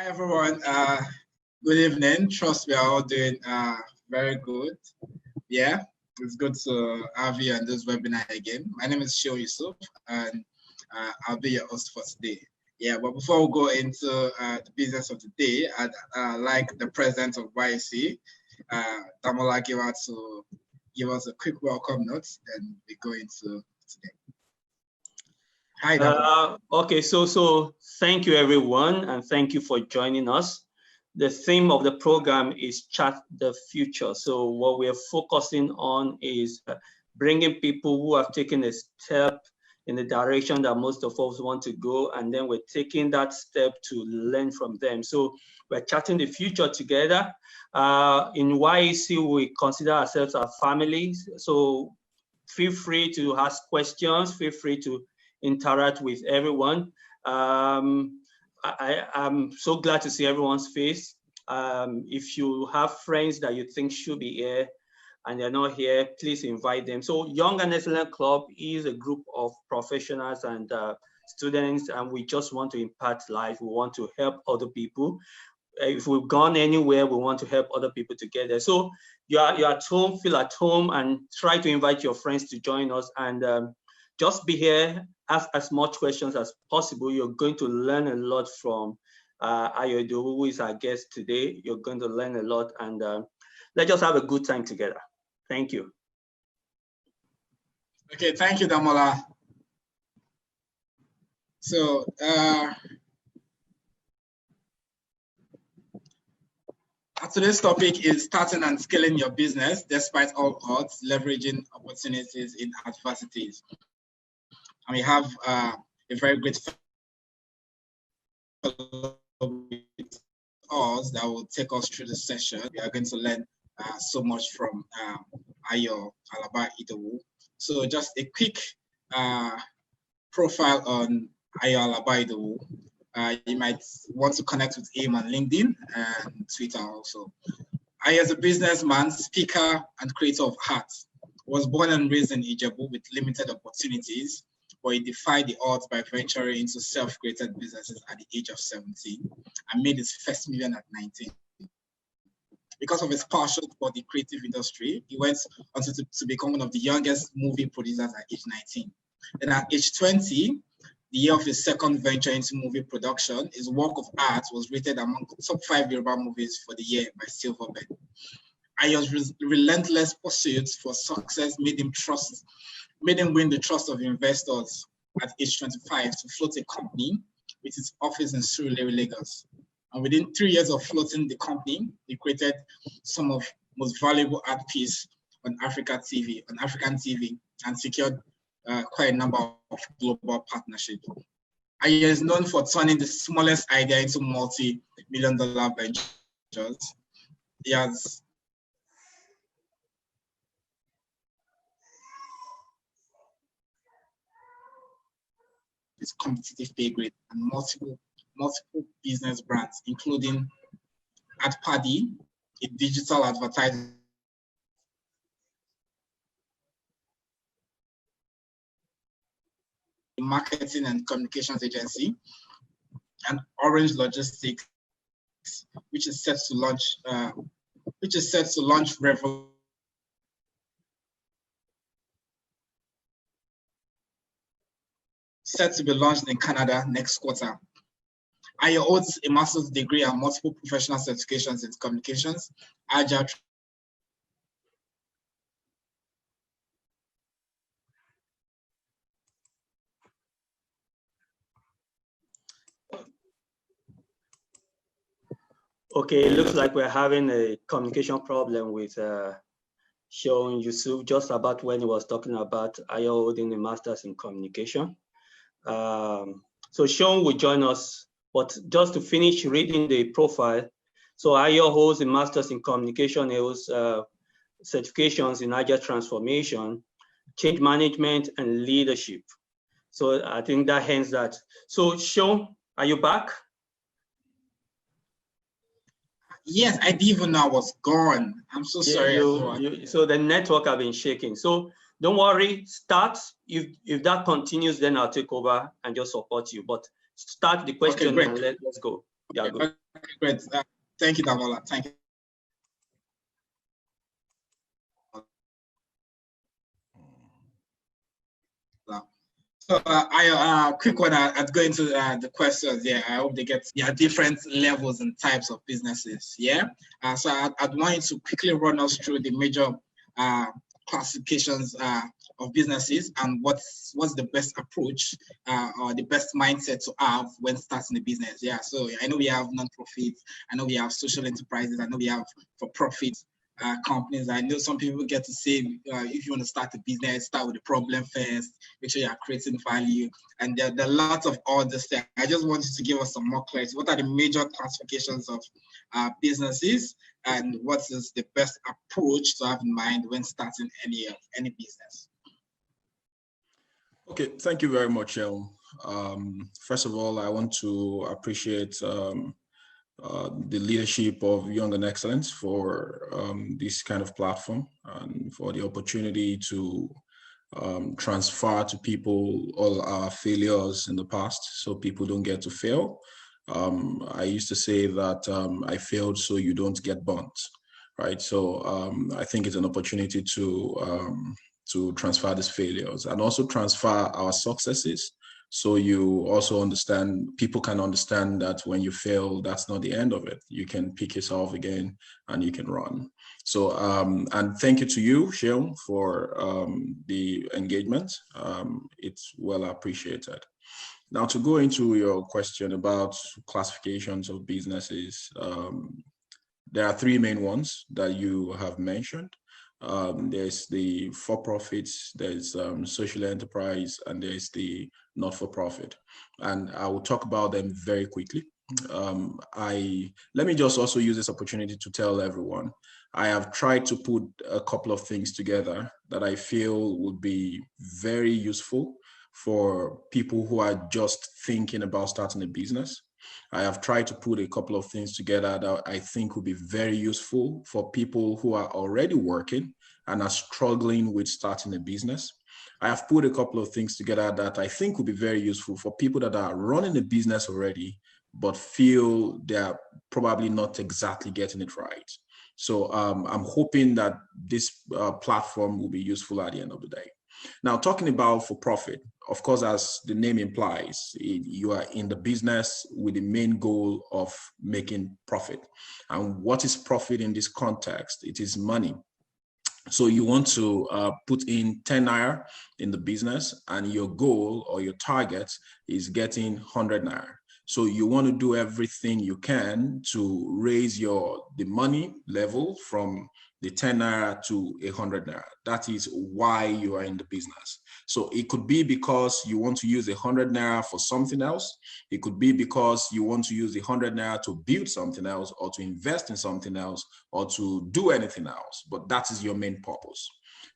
Hi everyone. Good evening. Trust we are all doing very good. Yeah, it's good to have you on this webinar again. My name is Ayo Idowu, and I'll be your host for today. Yeah, but before we go into the business of the day, I'd like the president of YEC, Damola Giwa, to give us a quick welcome note, then we go into today. Hi, okay, so thank you everyone, and thank you for joining us. The theme of the program is Chart the Future. So what we are focusing on is bringing people who have taken a step in the direction that most of us want to go, and then we're taking that step to learn from them. So we're charting the future together. In YEC, we consider ourselves our families. So feel free to ask questions, feel free to interact with everyone. I'm so glad to see everyone's face. If you have friends that you think should be here and they're not here, please invite them. So Young and Excellent Club is a group of professionals and students, and we just want to impact life. We want to help other people. If we've gone anywhere, we want to help other people together. So you're at home, feel at home, and try to invite your friends to join us, and just be here, ask as much questions as possible. You're going to learn a lot from Ayo Idowu, who is our guest today. You're going to learn a lot, and let's just have a good time together. Thank you. Okay, thank you, Damola. So, today's topic is starting and scaling your business despite all odds, leveraging opportunities in adversities. And we have a very great fellow with us that will take us through the session. We are going to learn so much from Ayo Idowu. So just a quick profile on Ayo Idowu. You might want to connect with him on LinkedIn and Twitter also. Ayo is a businessman, speaker, and creator of art. Was born and raised in Ijebu with limited opportunities, but he defied the odds by venturing into self-created businesses at the age of 17 and made his first million at 19. Because of his passion for the creative industry, he went on to become one of the youngest movie producers at age 19. Then at age 20, the year of his second venture into movie production, his work of art was rated among the top 5 Yoruba movies for the year by Silverbird. Ayo's relentless pursuits for success made him win the trust of investors at age 25 to float a company with its office in Surulere, Lagos. And within 3 years of floating the company, he created some of the most valuable art pieces on African TV, and secured quite a number of global partnerships. Ayo is known for turning the smallest idea into multi-million-dollar ventures. He has his competitive pay grade and multiple business brands, including AdPaddy, a digital advertising marketing and communications agency, and Orange Logistics, which is set to launch set to be launched in Canada next quarter. Ayo holds a master's degree and multiple professional certifications in communications, agile. Okay, it looks like we're having a communication problem with Sean Yusuf just about when he was talking about Ayo holding a master's in communication. So Sean will join us, but just to finish reading the profile. So Ayo holds a master's in communication. He holds certifications in agile transformation, change management, and leadership. So I think that ends that. So Sean, are you back? Yes, I didn't even know I was gone. I'm so sorry. So the network have been shaking. So don't worry, start. If that continues, then I'll take over and just support you. But start the question and let's go. Yeah, good. Okay, great. Thank you, Damola. Thank you. So I quick one. I'd go into the questions. Yeah, I hope they get different levels and types of businesses. Yeah. So I'd want you to quickly run us through the major classifications of businesses and what's the best approach or the best mindset to have when starting a business. Yeah. So I know we have non-profit. I know we have social enterprises. I know we have for-profit companies. I know some people get to say, if you want to start a business, start with the problem first, make sure you are creating value. And there are lots of others there. I just wanted to give us some more clarity. What are the major classifications of businesses, and what is the best approach to have in mind when starting any business? Okay, thank you very much, El. First of all, I want to appreciate the leadership of Young and Excellence for this kind of platform and for the opportunity to transfer to people all our failures in the past so people don't get to fail. I used to say that I failed so you don't get burnt, right? So I think it's an opportunity to transfer these failures and also transfer our successes. So you also understand, people can understand that when you fail, that's not the end of it. You can pick yourself again and you can run. So, and thank you to you, Sheil, for the engagement. It's well appreciated. Now, to go into your question about classifications of businesses, there are three main ones that you have mentioned. There's the for-profits, there's social enterprise, and there's the not-for-profit. And I will talk about them very quickly. Let me just also use this opportunity to tell everyone, I have tried to put a couple of things together that I feel would be very useful for people who are just thinking about starting a business. I have tried to put a couple of things together that I think would be very useful for people who are already working and are struggling with starting a business. I have put a couple of things together that I think would be very useful for people that are running a business already, but feel they're probably not exactly getting it right. So I'm hoping that this platform will be useful at the end of the day. Now, talking about for profit, of course, as the name implies, you are in the business with the main goal of making profit. And what is profit in this context? It is money. So you want to put in 10 naira in the business, and your goal or your target is getting 100 naira. So you want to do everything you can to raise the money level from the 10 naira to 100 naira. That is why you are in the business. So it could be because you want to use 100 naira for something else. It could be because you want to use 100 naira to build something else, or to invest in something else, or to do anything else. But that is your main purpose.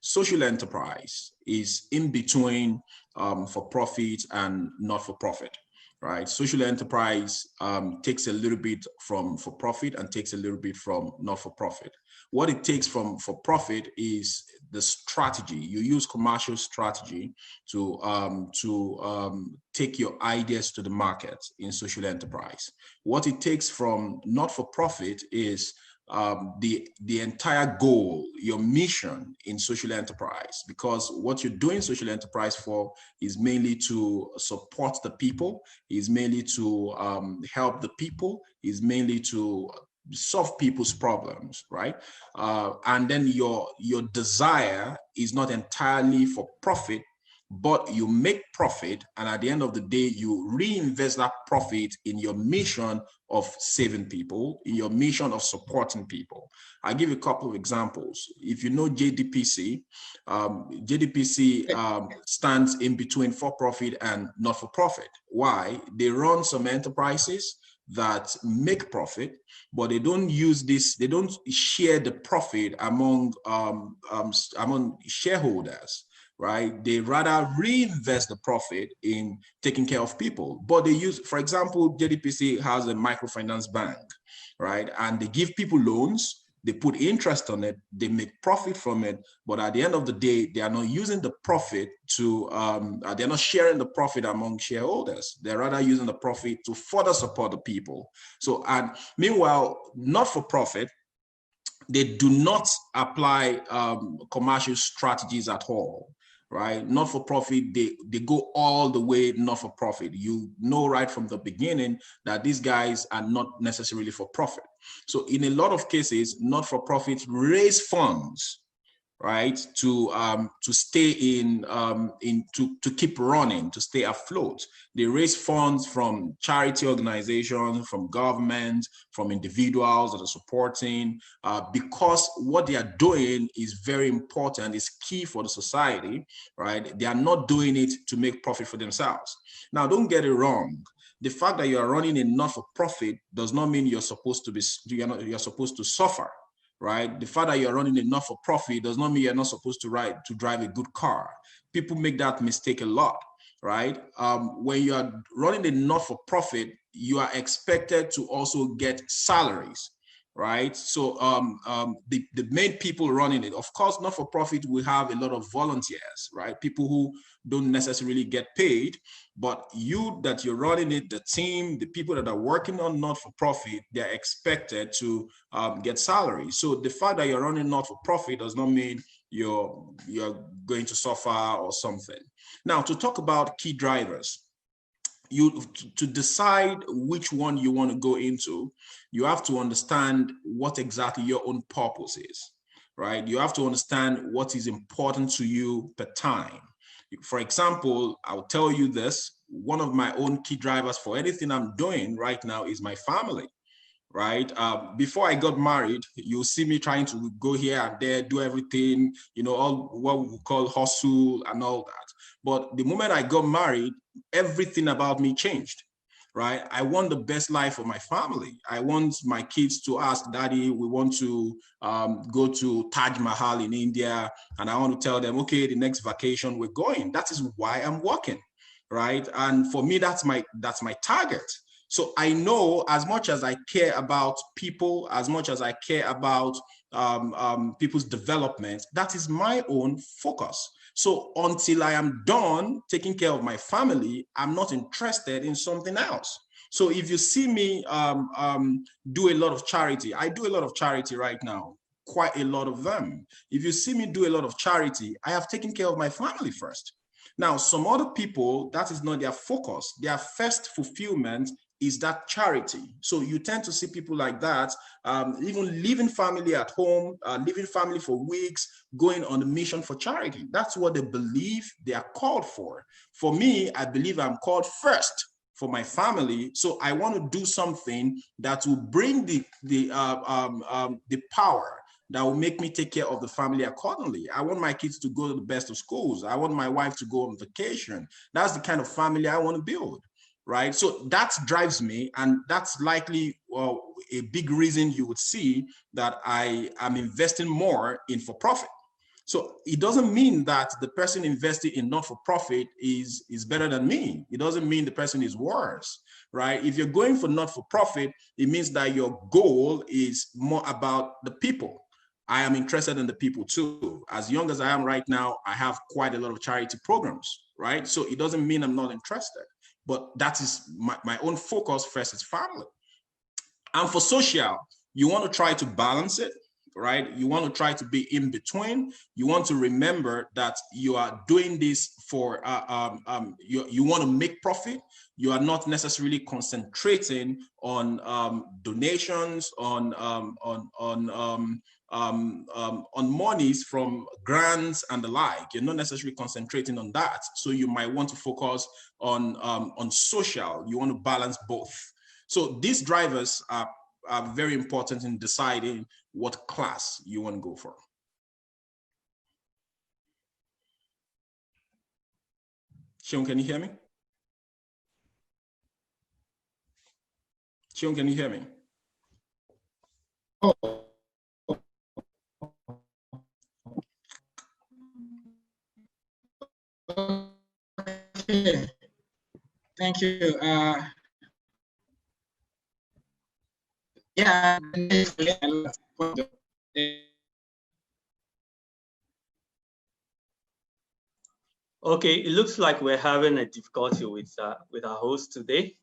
Social enterprise is in between for profit and not for profit. Right, social enterprise takes a little bit from for profit and takes a little bit from not for profit. What it takes from for profit is the strategy. You use commercial strategy to take your ideas to the market in social enterprise. What it takes from not for profit is the entire goal, your mission in social enterprise, because what you're doing social enterprise for is mainly to support the people, is mainly to help the people, is mainly to solve people's problems, right? And then your desire is not entirely for profit, but you make profit, and at the end of the day, you reinvest that profit in your mission of saving people, in your mission of supporting people. I'll give you a couple of examples. If you know JDPC, JDPC stands in between for-profit and not-for-profit. Why? They run some enterprises that make profit, but they don't use this, they don't share the profit among shareholders. Right? They rather reinvest the profit in taking care of people. But they use, for example, JDPC has a microfinance bank, right? And they give people loans, they put interest on it, they make profit from it, but at the end of the day, they are not using the profit to, they're not sharing the profit among shareholders. They're rather using the profit to further support the people. So, and meanwhile, not-for-profit, they do not apply commercial strategies at all, right? Not-for-profit, they go all the way not-for-profit. You know right from the beginning that these guys are not necessarily for profit. So in a lot of cases, not-for-profit raise funds, right, to stay to keep running, to stay afloat. They raise funds from charity organizations, from government, from individuals that are supporting, because what they are doing is very important, is key for the society, right? They are not doing it to make profit for themselves. Now, don't get it wrong. The fact that you are running a not-for-profit does not mean you're supposed to suffer. Right? The fact that you're running a not-for-profit does not mean you're not supposed to drive a good car. People make that mistake a lot, right? When you are running a not-for-profit, you are expected to also get salaries, right? So the main people running it, of course, not-for-profit will have a lot of volunteers, right? People who don't necessarily get paid, but you that you're running it, the team, the people that are working on not-for-profit, they're expected to get salary. So the fact that you're running not-for-profit does not mean you're going to suffer or something. Now, to talk about key drivers, to decide which one you want to go into, you have to understand what exactly your own purpose is, right? You have to understand what is important to you per time. For example, I'll tell you this, one of my own key drivers for anything I'm doing right now is my family, right? Before I got married, you'll see me trying to go here and there, do everything, all what we call hustle and all that. But the moment I got married, everything about me changed, right? I want the best life for my family. I want my kids to ask, Daddy, we want to go to Taj Mahal in India. And I want to tell them, okay, the next vacation we're going. That is why I'm working, right? And for me, that's my target. So I know as much as I care about people, as much as I care about people's development, that is my own focus. So until I am done taking care of my family, I'm not interested in something else. So if you see me do a lot of charity, I do a lot of charity right now, quite a lot of them. If you see me do a lot of charity, I have taken care of my family first. Now, some other people, that is not their focus. Their first fulfillment is that charity. So you tend to see people like that, even leaving family at home, leaving family for weeks, going on a mission for charity. That's what they believe they are called for. For me, I believe I'm called first for my family. So I want to do something that will bring the power that will make me take care of the family accordingly. I want my kids to go to the best of schools. I want my wife to go on vacation. That's the kind of family I want to build. Right? So that drives me, and that's likely a big reason you would see that I am investing more in for-profit. So it doesn't mean that the person investing in not-for-profit is better than me. It doesn't mean the person is worse, right? If you're going for not-for-profit, it means that your goal is more about the people. I am interested in the people too. As young as I am right now, I have quite a lot of charity programs, right? So it doesn't mean I'm not interested. But that is my own focus first is family. And for social, you want to try to balance it, right? You want to try to be in between. You want to remember that you are doing this for, you want to make profit. You are not necessarily concentrating on donations, on monies from grants and the like. You're not necessarily concentrating on that. So you might want to focus on social. You want to balance both. So these drivers are very important in deciding what class you want to go for. Sean, can you hear me? Sean, can you hear me? Oh. Okay. Thank you. Yeah. Okay, it looks like we're having a difficulty with our host today,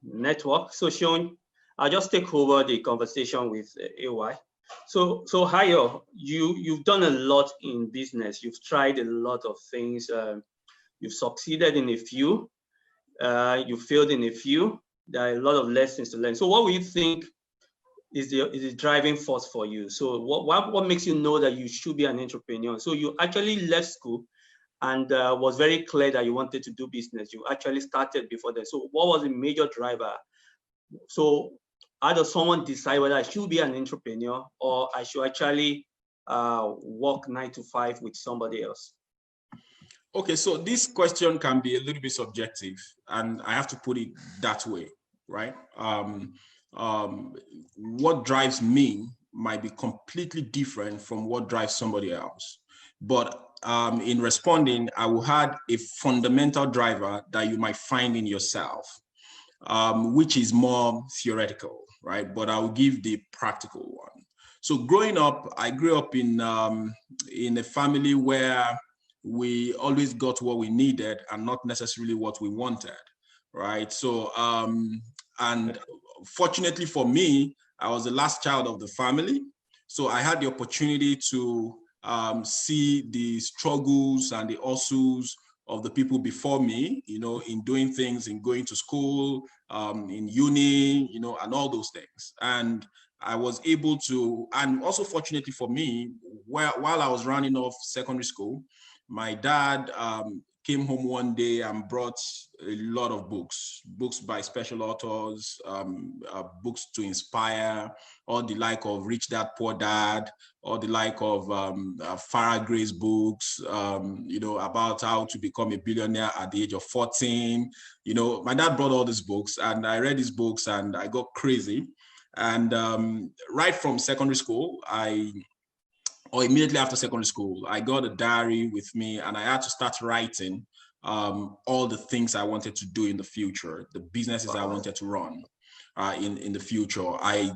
network. So Sean, I'll just take over the conversation with AY. So Ayo, you've done a lot in business. You've tried a lot of things. You've succeeded in a few. You failed in a few. There are a lot of lessons to learn. So what do you think is the driving force for you? So what makes you know that you should be an entrepreneur? So you actually left school and was very clear that you wanted to do business. You actually started before that. So what was the major driver? So how does someone decide whether I should be an entrepreneur or I should actually work 9 to 5 with somebody else? Okay, so this question can be a little bit subjective, and I have to put it that way, right? What drives me might be completely different from what drives somebody else. But in responding, I will add a fundamental driver that you might find in yourself, which is more theoretical, right? But I'll give the practical one. So growing up, I grew up in a family where we always got what we needed and not necessarily what we wanted, right? So, and fortunately for me, I was the last child of the family. So I had the opportunity to see the struggles and the hustles of the people before me, you know, in doing things, in going to school, in uni, you know, and all those things. And I was able to, and also fortunately for me, while I was running off secondary school, my dad came home one day and brought a lot of books by special authors, books to inspire, or the like of Rich Dad, Poor Dad, or the like of Farah Gray's books, you know, about how to become a billionaire at the age of 14. You know, my dad brought all these books and I read these books and I got crazy. And right from secondary school, or immediately after secondary school, I got a diary with me and I had to start writing all the things I wanted to do in the future, the businesses I wanted to run in the future. I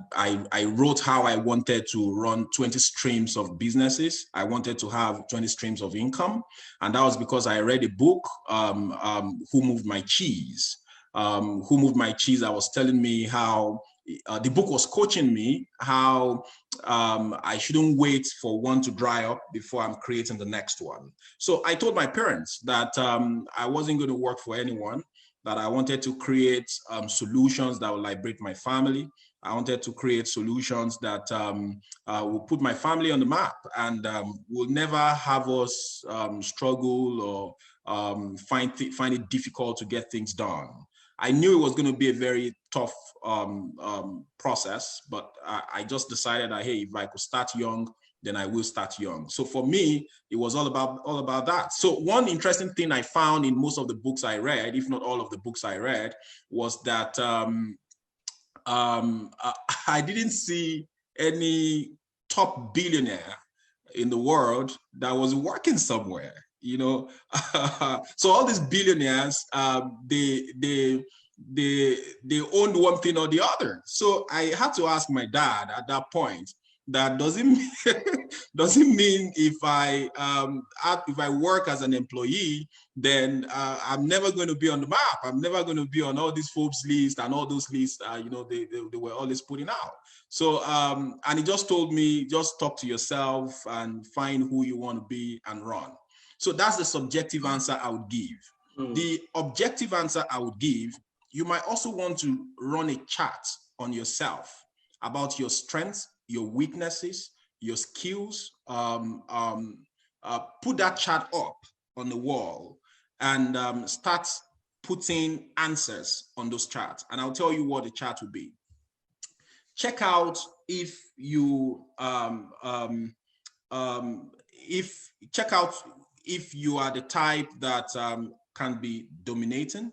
wrote how I wanted to run 20 streams of businesses. I wanted to have 20 streams of income. And that was because I read a book, Who Moved My Cheese? Who Moved My Cheese? I was telling me how the book was coaching me how I shouldn't wait for one to dry up before I'm creating the next one. So I told my parents that I wasn't going to work for anyone, that I wanted to create solutions that would liberate my family. I wanted to create solutions that will put my family on the map and will never have us struggle or find it difficult to get things done. I knew it was going to be a very tough process, but I just decided that, hey, if I could start young, then I will start young. So for me, it was all about that. So one interesting thing I found in most of the books I read, if not all of the books I read, was that I didn't see any top billionaire in the world that was working somewhere. You know, so all these billionaires, they owned one thing or the other. So I had to ask my dad at that point, that doesn't mean if I work as an employee, then I'm never going to be on the map. I'm never going to be on all these Forbes lists and all those lists. You know, they were always putting out. So and he just told me, just talk to yourself and find who you want to be and run. So that's the subjective answer I would give. The objective answer I would give, you might also want to run a chart on yourself about your strengths, your weaknesses, your skills. Put that chart up on the wall and start putting answers on those charts. And I'll tell you what the chart will be. Check out if you if you are the type that can be dominating.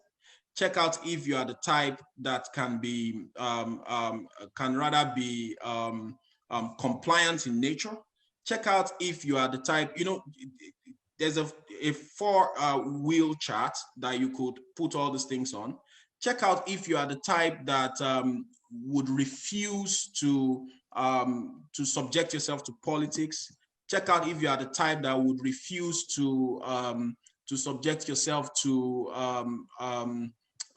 Check out if you are the type that can be can rather be compliant in nature. Check out if you are the type, you know, there's a 4-wheel chart that you could put all these things on. Check out if you are the type that would refuse to to subject yourself to politics. Check out if you are the type that would refuse to subject yourself to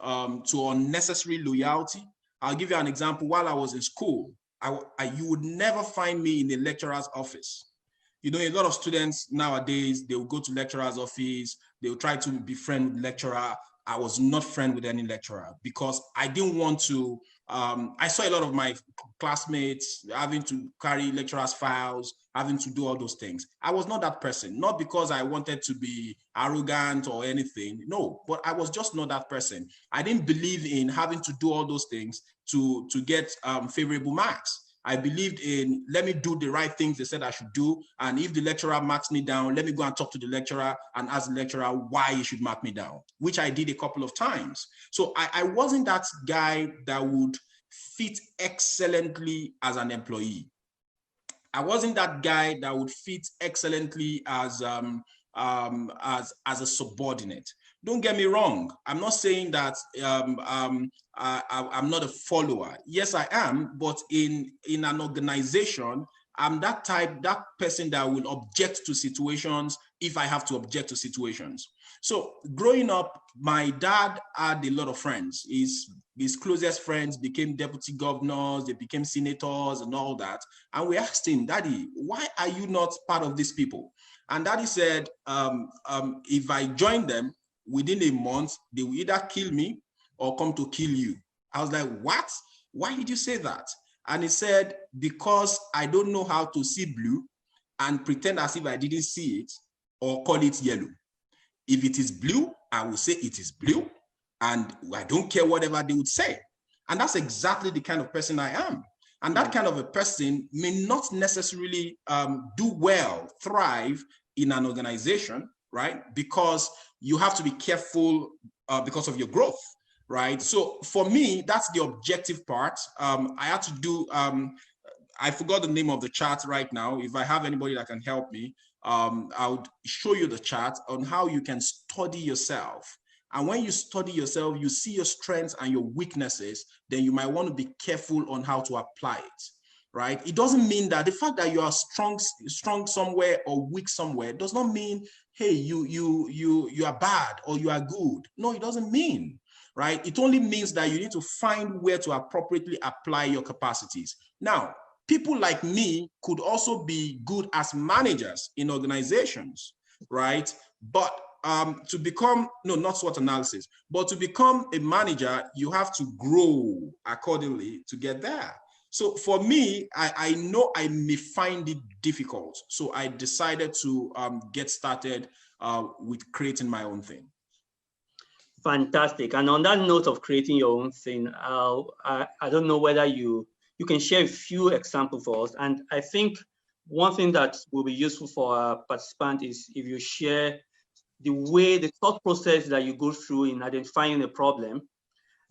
unnecessary loyalty. I'll give you an example. While I was in school, you would never find me in a lecturer's office. You know, a lot of students nowadays, they will go to lecturer's office, they will try to be friend with lecturer. I was not friend with any lecturer because I didn't want to, I saw a lot of my classmates having to carry lecturer's files, having to do all those things. I was not that person, not because I wanted to be arrogant or anything, no, but I was just not that person. I didn't believe in having to do all those things to get favorable marks. I believed in, let me do the right things they said I should do. And if the lecturer marks me down, let me go and talk to the lecturer and ask the lecturer why he should mark me down, which I did a couple of times. So I wasn't that guy that would fit excellently as an employee. I wasn't that guy that would fit excellently as a subordinate. Don't get me wrong. I'm not saying that I'm not a follower. Yes, I am. But in an organization, I'm that person that will object to situations if I have to object to situations. So growing up, my dad had a lot of friends. His closest friends became deputy governors, they became senators and all that. And we asked him, Daddy, why are you not part of these people? And Daddy said, if I join them, within a month, they will either kill me or come to kill you. I was like, what? Why did you say that? And he said, because I don't know how to see blue and pretend as if I didn't see it or call it yellow. If it is blue, I will say it is blue, and I don't care whatever they would say. And that's exactly the kind of person I am. And that kind of a person may not necessarily do well, thrive in an organization, right? Because you have to be careful because of your growth, right? So for me, that's the objective part. I had to do, I forgot the name of the chart right now. If I have anybody that can help me, I would show you the chart on how you can study yourself. And when you study yourself, you see your strengths and your weaknesses, then you might want to be careful on how to apply it, right? It doesn't mean that the fact that you are strong somewhere or weak somewhere does not mean, hey, you are bad or you are good. No, it doesn't mean, right? It only means that you need to find where to appropriately apply your capacities. Now, people like me could also be good as managers in organizations, right? But to become, no, not SWOT analysis, but to become a manager, you have to grow accordingly to get there. So for me, I know I may find it difficult. So I decided to get started with creating my own thing. Fantastic. And on that note of creating your own thing, I don't know whether you can share a few examples for us. And I think one thing that will be useful for our participant is if you share the thought process that you go through in identifying a problem,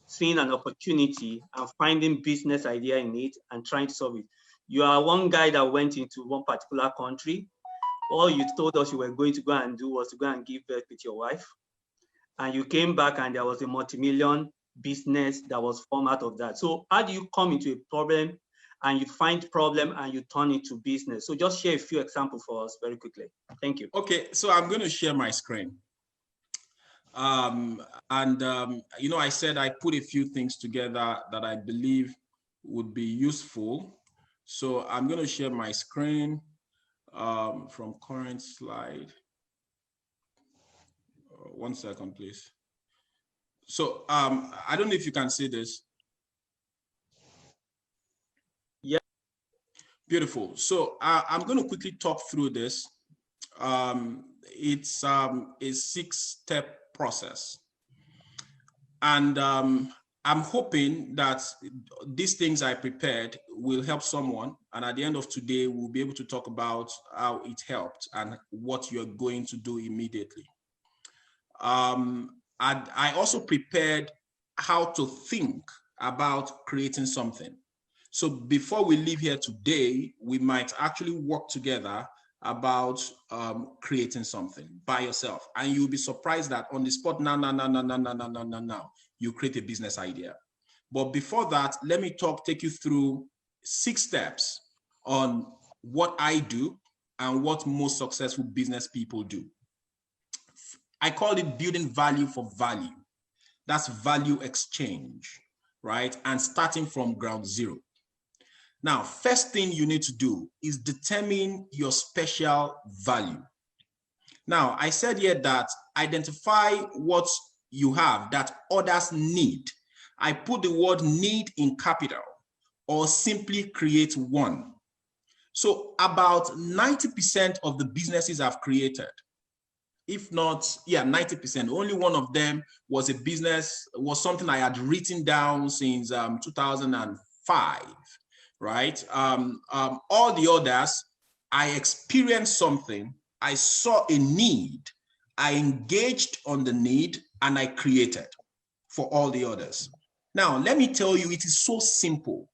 seeing an opportunity and finding business idea in it and trying to solve it. You are one guy that went into one particular country. All you told us you were going to go and do was to go and give birth with your wife. And you came back and there was a multi-million business that was formed out of that. So how do you come into a problem and you find problem and you turn it to business? So just share a few examples for us very quickly. Thank you. Okay, so I'm going to share my screen. You know, I said I put a few things together that I believe would be useful. So I'm going to share my screen from current slide. 1 second, please. So I don't know if you can see this. Yeah. Beautiful. So I'm going to quickly talk through this. It's a 6-step process. And I'm hoping that these things I prepared will help someone. And at the end of today, we'll be able to talk about how it helped and what you're going to do immediately. I also prepared how to think about creating something. So before we leave here today, we might actually work together about creating something by yourself. And you'll be surprised that on the spot, now, you create a business idea. But before that, let me take you through 6 steps on what I do and what most successful business people do. I call it building value for value. That's value exchange, right? And starting from ground zero. Now, first thing you need to do is determine your special value. Now, I said here that identify what you have that others need. I put the word need in capital, or simply create one. So about 90% of the businesses I've created, if not, 90%, only one of them was a business, was something I had written down since 2005, right? All the others, I experienced something, I saw a need, I engaged on the need, and I created for all the others. Now, let me tell you, it is so simple.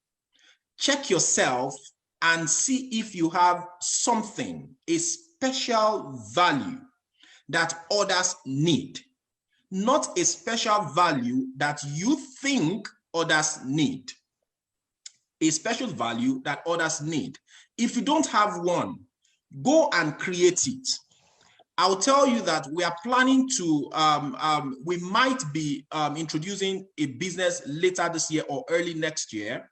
Check yourself and see if you have something, a special value that others need, not a special value that you think others need, a special value that others need. If you don't have one, go and create it. I'll tell you that we are planning to, we might be introducing a business later this year or early next year.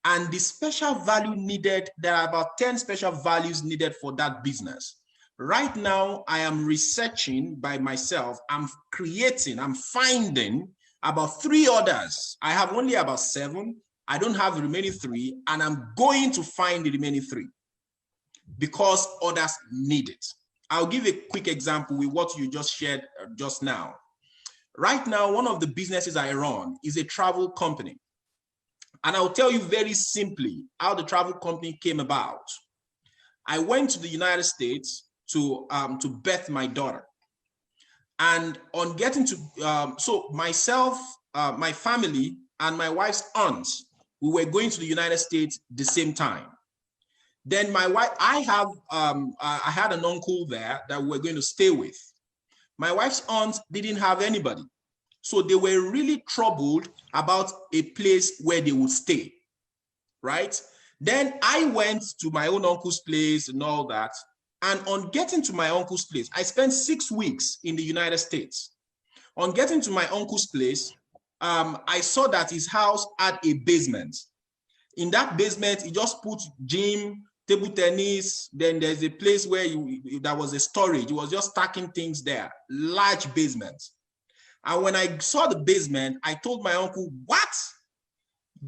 And the special value needed, there are about 10 special values needed for that business. Right now, I am researching by myself. I'm finding about 3 others. I have only about 7. I don't have the remaining 3, and I'm going to find the remaining 3 because others need it. I'll give a quick example with what you just shared just now. Right now, one of the businesses I run is a travel company. And I'll tell you very simply how the travel company came about. I went to the United States to birth my daughter. And on getting to, so myself, my family, and my wife's aunts, we were going to the United States the same time. Then my wife, I had an uncle there that we were going to stay with. My wife's aunt didn't have anybody. So they were really troubled about a place where they would stay, right? Then I went to my own uncle's place and all that. And on getting to my uncle's place, I spent 6 weeks in the United States. On getting to my uncle's place, I saw that his house had a basement. In that basement, he just put gym, table tennis, then there's a place where that was a storage. He was just stacking things there, large basement. And when I saw the basement, I told my uncle, what?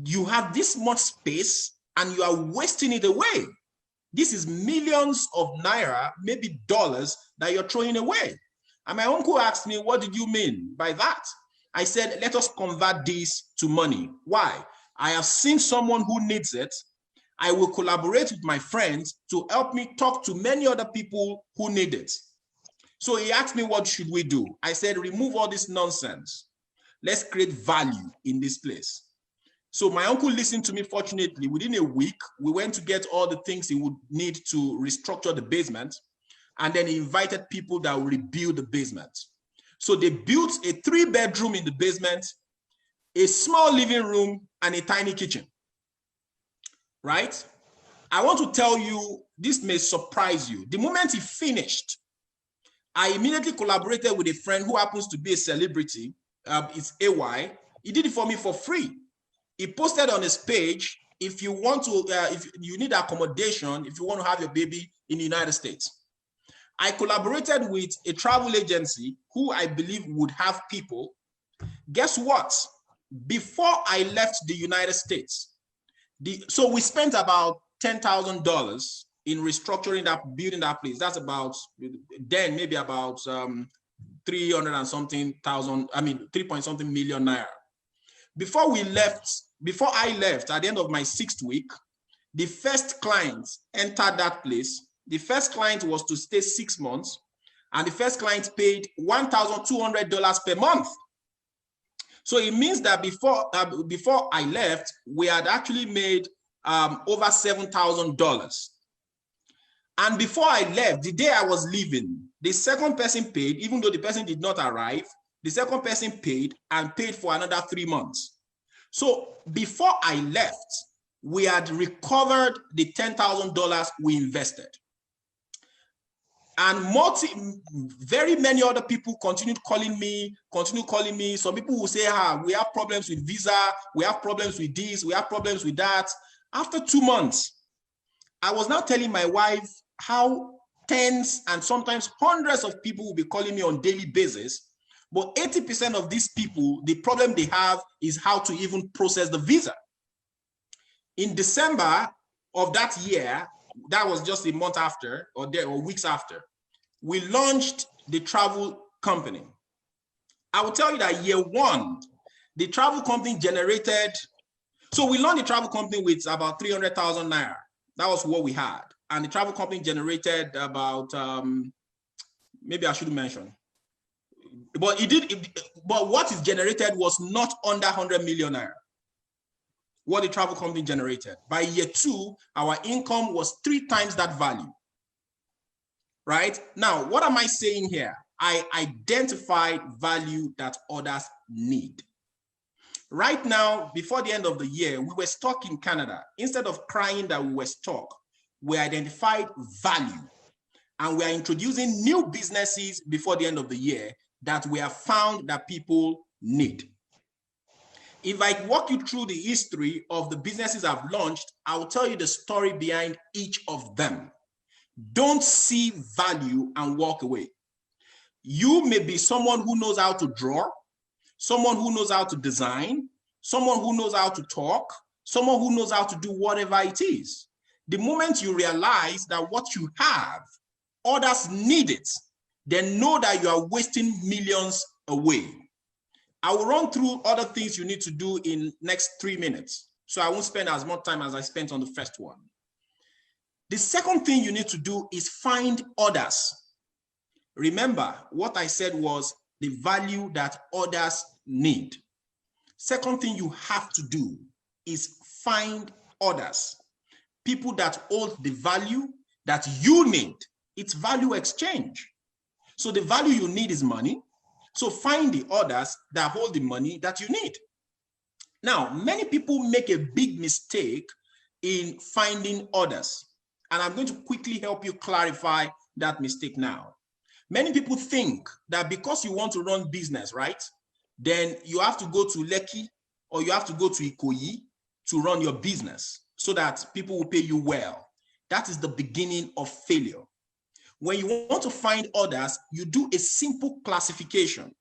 You have this much space and you are wasting it away. This is millions of naira, maybe dollars that you're throwing away. And my uncle asked me, what did you mean by that? I said, let us convert this to money. Why? I have seen someone who needs it. I will collaborate with my friends to help me talk to many other people who need it. So he asked me, what should we do? I said, remove all this nonsense. Let's create value in this place. So my uncle listened to me. Fortunately, within a week, we went to get all the things he would need to restructure the basement. And then he invited people that would rebuild the basement. So they built a 3-bedroom in the basement, a small living room, and a tiny kitchen. Right? I want to tell you, this may surprise you. The moment he finished, I immediately collaborated with a friend who happens to be a celebrity. It's AY. He did it for me for free. He posted on his page, if you want to, if you need accommodation, if you want to have your baby in the United States. I collaborated with a travel agency who I believe would have people. Guess what? Before I left the United States, so we spent about $10,000 in restructuring that, building that place. That's about, then maybe about 300 and something thousand, 3-point-something million naira. Before I left at the end of my 6th week, the first client entered that place. The first client was to stay 6 months, and the first client paid $1,200 per month. So it means that before I left, we had actually made over $7,000. And before I left, the day I was leaving, the second person paid, even though the person did not arrive, the second person paid and paid for another 3 months. So before I left, we had recovered the $10,000 we invested. And very many other people continued calling me. Some people will say, we have problems with visa, we have problems with this, we have problems with that. After 2 months, I was now telling my wife how tens and sometimes hundreds of people will be calling me on a daily basis. But 80% of these people, the problem they have is how to even process the visa. In December of that year, that was just a month after or weeks after, we launched the travel company. I will tell you that year one, the travel company generated, so we launched the travel company with about 300,000 naira. That was what we had. And the travel company generated about, maybe I shouldn't mention, but but what is generated was not under 100 million naira. What the travel company generated. By year two, our income was 3 times that value. Right? Now, what am I saying here? I identified value that others need. Right now, before the end of the year, we were stuck in Canada. Instead of crying that we were stuck, we identified value. And we are introducing new businesses before the end of the year that we have found that people need. If I walk you through the history of the businesses I've launched, I will tell you the story behind each of them. Don't see value and walk away. You may be someone who knows how to draw, someone who knows how to design, someone who knows how to talk, someone who knows how to do whatever it is. The moment you realize that what you have, others need it, then know that you are wasting millions away. I will run through other things you need to do in next 3 minutes. So I won't spend as much time as I spent on the first one. The second thing you need to do is find others. Remember, what I said was the value that others need. Second thing you have to do is find others. People that hold the value that you need. It's value exchange. So the value you need is money. So find the others that hold the money that you need. Now, many people make a big mistake in finding others. And I'm going to quickly help you clarify that mistake now. Many people think that because you want to run business, right, then you have to go to YEC or you have to go to Ikoyi to run your business so that people will pay you well. That is the beginning of failure. When you want to find others, you do a simple classification.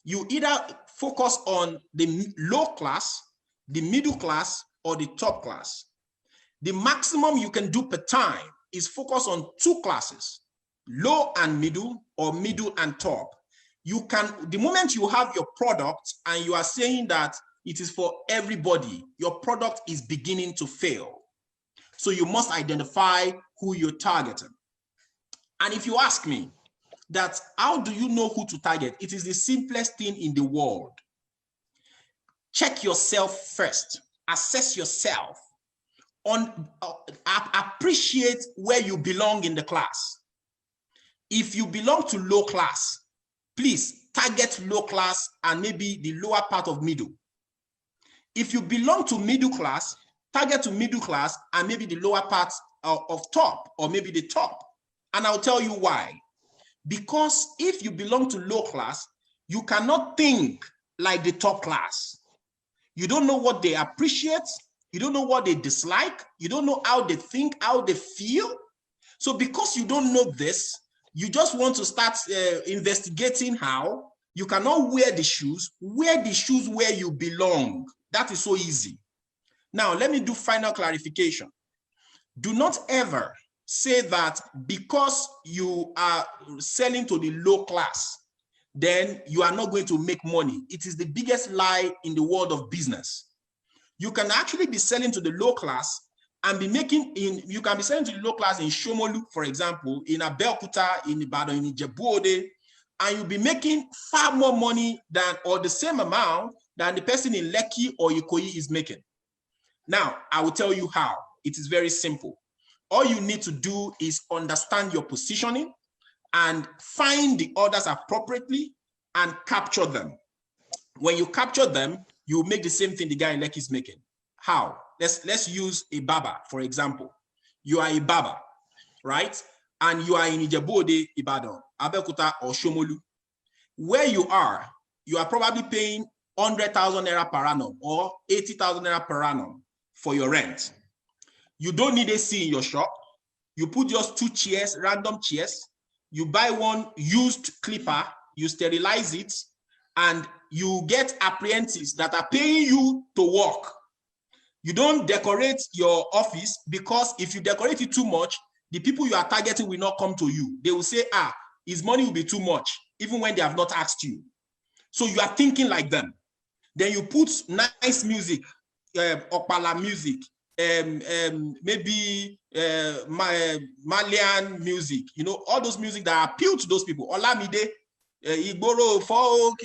You either focus on the low class, the middle class, or the top class. The maximum you can do per time is focus on 2 classes, low and middle, or middle and top. You can, the moment you have your product and you are saying that it is for everybody, your product is beginning to fail. So you must identify who you're targeting. And if you ask me that, how do you know who to target? It is the simplest thing in the world. Check yourself first, assess yourself, appreciate where you belong in the class. If you belong to low class, please target low class and maybe the lower part of middle. If you belong to middle class, target to middle class and maybe the lower parts of top, or maybe the top. And I'll tell you why. Because if you belong to low class, you cannot think like the top class. You don't know what they appreciate. You don't know what they dislike. You don't know how they think, how they feel. So because you don't know this, you just want to start investigating how. You cannot wear the shoes where you belong. That is so easy. Now, let me do final clarification. Do not ever say that because you are selling to the low class, then you are not going to make money. It is the biggest lie in the world of business. You can actually be selling to the low class and be making, you can be selling to the low class in Shomolu, for example, in Abeokuta, in Ibadan, in Ijebu-Ode, and you'll be making far more money than, or the same amount than the person in Lekki or Ikoyi is making. Now, I will tell you how. It is very simple. All you need to do is understand your positioning and find the orders appropriately and capture them. When you capture them, you make the same thing the guy in Lekki is making. How? let's use a barber, for example. You are a barber, right? And you are in Ijebu-Ode, Ibadan, Abeokuta, or Shomolu. Where you are probably paying 100,000 naira per annum or 80,000 naira per annum for your rent. You don't need AC in your shop. You put just 2 chairs, random chairs. You buy one used clipper, you sterilize it, and you get apprentices that are paying you to work. You don't decorate your office, because if you decorate it too much, the people you are targeting will not come to you. They will say, his money will be too much, even when they have not asked you. So you are thinking like them. Then you put nice music, Opala music, maybe Malian music, all those music that appeal to those people. Olamide, Igboro, folk,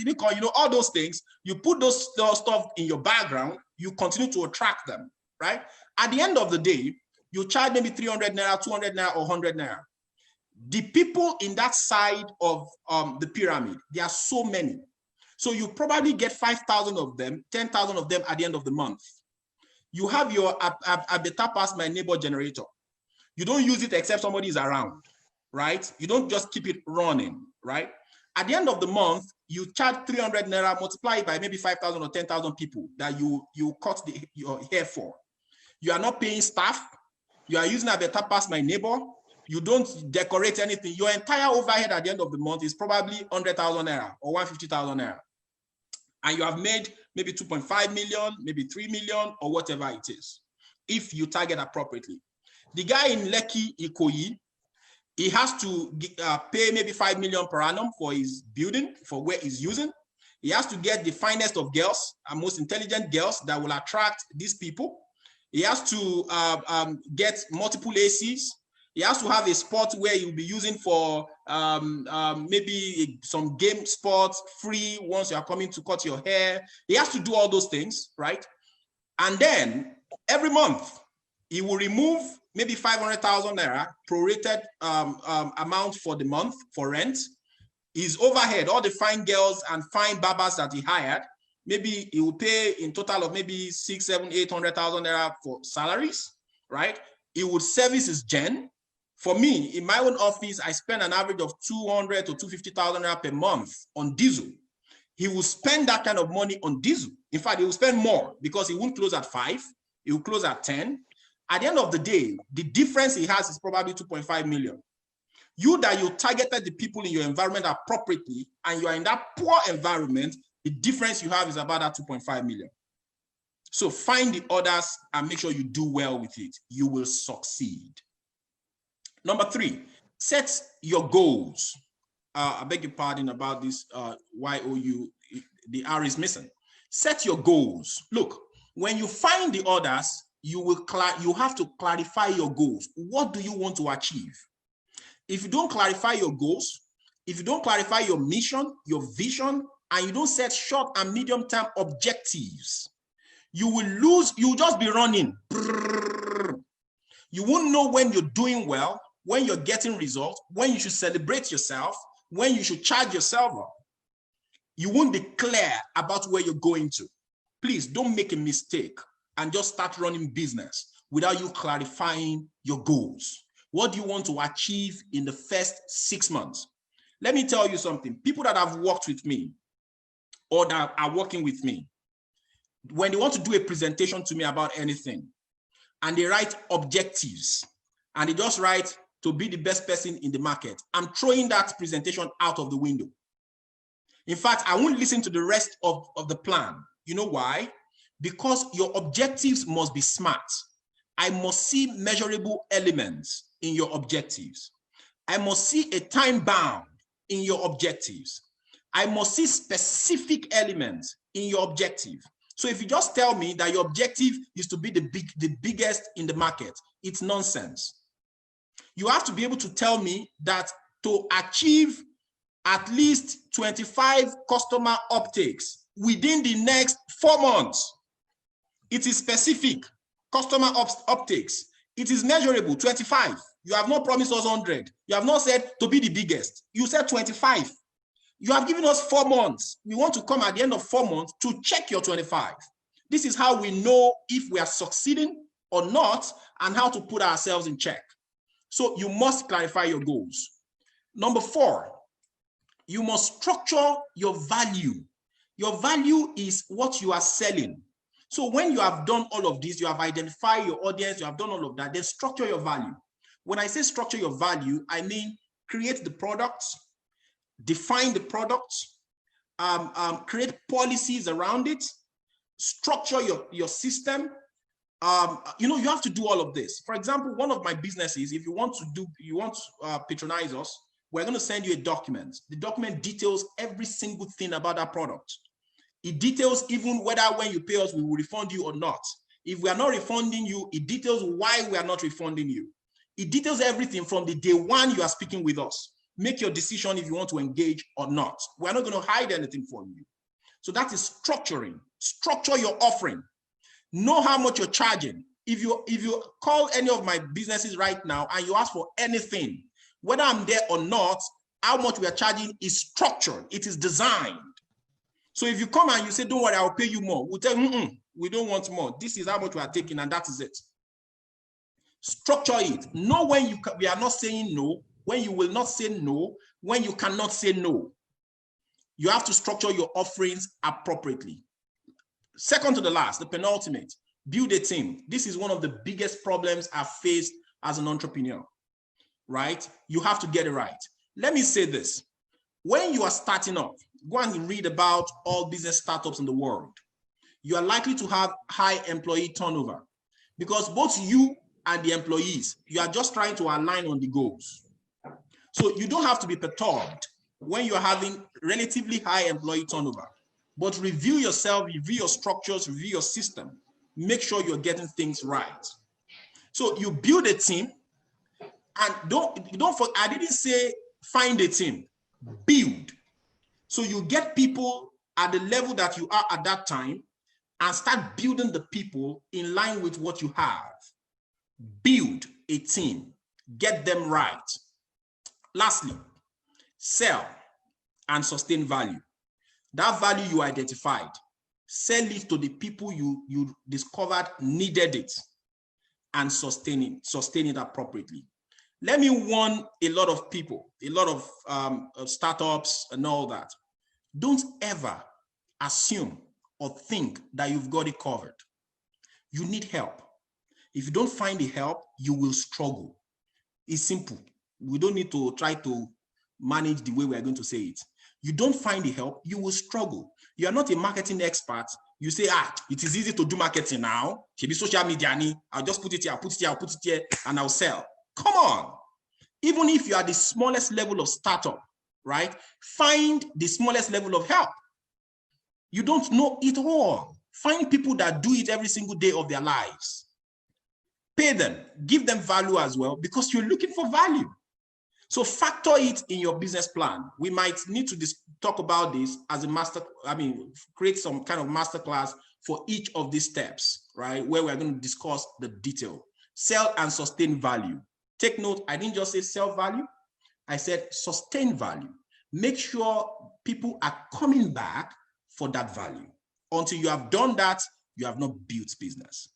all those things. You put those stuff in your background, you continue to attract them, right? At the end of the day, you charge maybe 300 naira, 200 naira, or 100 naira. The people in that side of the pyramid, there are so many. So you probably get 5,000 of them, 10,000 of them at the end of the month. You have your Abeta Pass My Neighbor generator. You don't use it except somebody is around, right? You don't just keep it running, right? At the end of the month, you charge 300 naira, multiply it by maybe 5,000 or 10,000 people that you cut your hair for. You are not paying staff. You are using Abeta Pass My Neighbor. You don't decorate anything. Your entire overhead at the end of the month is probably 100,000 naira or 150,000 naira. And you have made maybe 2.5 million, maybe 3 million, or whatever it is, if you target appropriately. The guy in Lekki, Ikoyi, he has to pay maybe 5 million per annum for his building, for where he's using. He has to get the finest of girls and most intelligent girls that will attract these people. He has to get multiple ACs. He has to have a spot where you'll be using for maybe some game sports free once you are coming to cut your hair. He has to do all those things, right? And then every month, he will remove maybe 500,000 naira prorated amount for the month for rent. His overhead, all the fine girls and fine barbers that he hired, maybe he will pay in total of maybe 600,000, 700,000, 800,000 naira for salaries, right? He would service his gen. For me, in my own office, I spend an average of 200 to 250,000 naira per month on diesel. He will spend that kind of money on diesel. In fact, he will spend more because he won't close at 5. He will close at 10. At the end of the day, the difference he has is probably 2.5 million. You that you targeted the people in your environment appropriately, and you are in that poor environment, the difference you have is about that 2.5 million. So find the others and make sure you do well with it. You will succeed. Number 3, set your goals. I beg your pardon about this YOU, the R is missing. Set your goals. Look, when you find the others, you have to clarify your goals. What do you want to achieve? If you don't clarify your goals, if you don't clarify your mission, your vision, and you don't set short and medium-term objectives, you will lose, you'll just be running. You won't know when you're doing well, when you're getting results, when you should celebrate yourself, when you should charge yourself up. You won't be clear about where you're going to. Please don't make a mistake and just start running business without you clarifying your goals. What do you want to achieve in the first 6 months? Let me tell you something. People that have worked with me or that are working with me, when they want to do a presentation to me about anything and they write objectives and they just write to be the best person in the market, I'm throwing that presentation out of the window. In fact, I won't listen to the rest of the plan. You know why? Because your objectives must be smart. I must see measurable elements in your objectives. I must see a time bound in your objectives. I must see specific elements in your objective. So if you just tell me that your objective is to be the biggest in the market, it's nonsense. You have to be able to tell me that to achieve at least 25 customer uptakes within the next 4 months, it is specific. Customer uptakes, it is measurable, 25. You have not promised us 100. You have not said to be the biggest. You said 25. You have given us 4 months. We want to come at the end of 4 months to check your 25. This is how we know if we are succeeding or not and how to put ourselves in check. So you must clarify your goals. Number 4, you must structure your value. Your value is what you are selling. So when you have done all of this, you have identified your audience, you have done all of that, then structure your value. When I say structure your value, I mean create the products, define the products, create policies around it, structure your system. You have to do all of this. For example, one of my businesses, if you want to patronize us, we're going to send you a document. The document details every single thing about that product. It details even whether when you pay us, we will refund you or not. If we are not refunding you, it details why we are not refunding you. It details everything from the day one you are speaking with us. Make your decision if you want to engage or not. We're not going to hide anything from you. So that is structuring. Structure your offering. Know how much you're charging. If you call any of my businesses right now and you ask for anything, whether I'm there or not, how much we are charging is structured. It is designed. So if you come and you say, don't worry, I'll pay you more, we'll tell you, we don't want more. This is how much we are taking, and that is it. Structure it. Know when we are not saying no, when you will not say no, when you cannot say no. You have to structure your offerings appropriately. Second to the last, the penultimate, build a team. This is one of the biggest problems I've faced as an entrepreneur, right? You have to get it right. Let me say this. When you are starting off, go and read about all business startups in the world. You are likely to have high employee turnover because both you and the employees, you are just trying to align on the goals. So you don't have to be perturbed when you're having relatively high employee turnover, but review yourself, review your structures, review your system, make sure you're getting things right. So you build a team, and don't forget, I didn't say find a team, build. So you get people at the level that you are at that time and start building the people in line with what you have. Build a team, get them right. Lastly, sell and sustain value. That value you identified, sell it to the people you discovered needed it and sustain it appropriately. Let me warn a lot of people, a lot of startups and all that. Don't ever assume or think that you've got it covered. You need help. If you don't find the help, you will struggle. It's simple. We don't need to try to manage the way we're going to say it. You don't find the help, you will struggle. You are not a marketing expert. You say, it is easy to do marketing now. Be social media, I'll just put it here, I'll put it here, I'll put it here, and I'll sell. Come on. Even if you are the smallest level of startup, right? Find the smallest level of help. You don't know it all. Find people that do it every single day of their lives. Pay them, give them value as well, because you're looking for value. So factor it in your business plan. We might need to talk about this as a create some kind of masterclass for each of these steps, right? Where we're going to discuss the detail. Sell and sustain value. Take note, I didn't just say sell value. I said sustain value. Make sure people are coming back for that value. Until you have done that, you have not built business.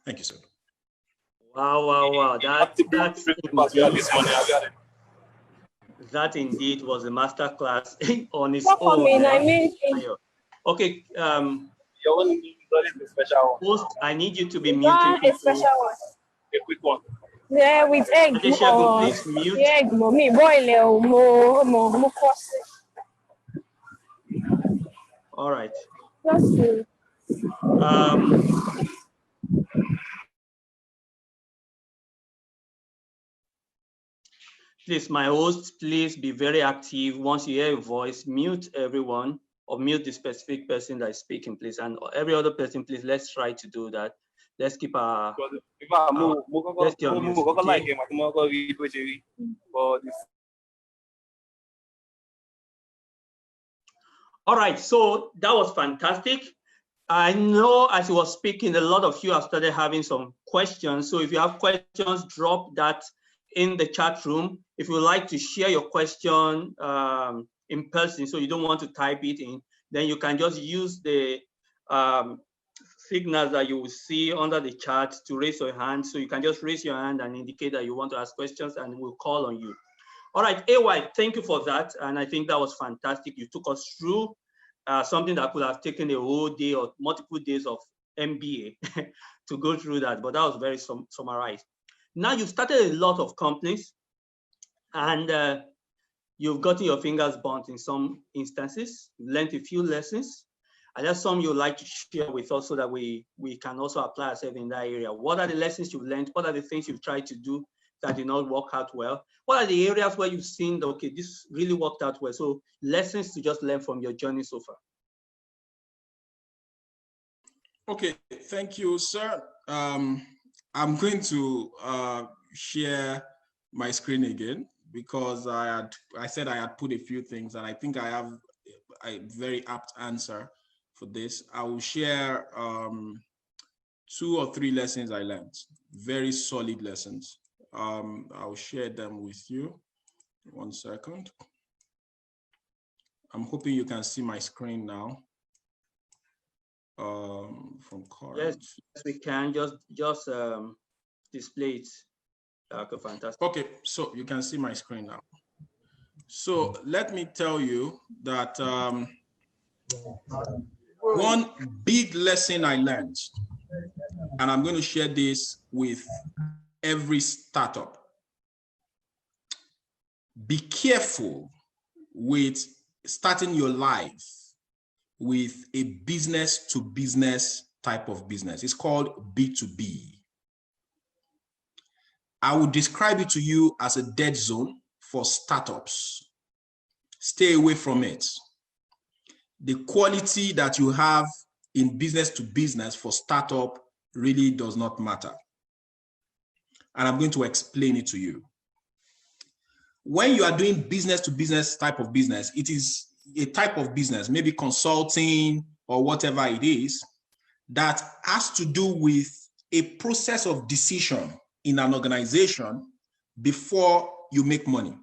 Thank you, sir. Wow. That indeed was a masterclass on its own. Okay. Host, I need you to be muted. A special one. A quick one. Yeah, with egg. Please mute. Egg, mommy, boil more. All right. Please, my host, please be very active. Once you hear a voice, mute everyone or mute the specific person that is speaking, please. And every other person, please, let's try to do that. Let's keep our All right, so that was fantastic. I know as he was speaking, a lot of you have started having some questions. So if you have questions, drop that in the chat room. If you would like to share your question in person, so you don't want to type it in, then you can just use the signals that you will see under the chat to raise your hand. So you can just raise your hand and indicate that you want to ask questions, and we'll call on you. All right, AY, thank you for that. And I think that was fantastic. You took us through something that could have taken a whole day or multiple days of MBA to go through that, but that was very summarized. Now you've started a lot of companies, and you've gotten your fingers burnt in some instances. You've learned a few lessons. Are there some you'd like to share with us so that we can also apply ourselves in that area? What are the lessons you've learned? What are the things you've tried to do that did not work out well? What are the areas where you've seen that, okay, this really worked out well? So lessons to just learn from your journey so far. Okay, thank you, sir. I'm going to share my screen again because I said I had put a few things, and I think I have a very apt answer for this. I will share 2 or 3 lessons I learned, very solid lessons. I'll share them with you. 1 second. I'm hoping you can see my screen now. From cards. Yes, we can just display it. Okay, fantastic. Okay, so you can see my screen now. So let me tell you that one big lesson I learned, and I'm going to share this with every startup. Be careful with starting your life with a business to business type of business. It's called B2B. I would describe it to you as a dead zone for startups. Stay away from it. The quality that you have in business to business for startup really does not matter. And I'm going to explain it to you. When you are doing business to business type of business, it is a type of business, maybe consulting or whatever it is, that has to do with a process of decision in an organization before you make money.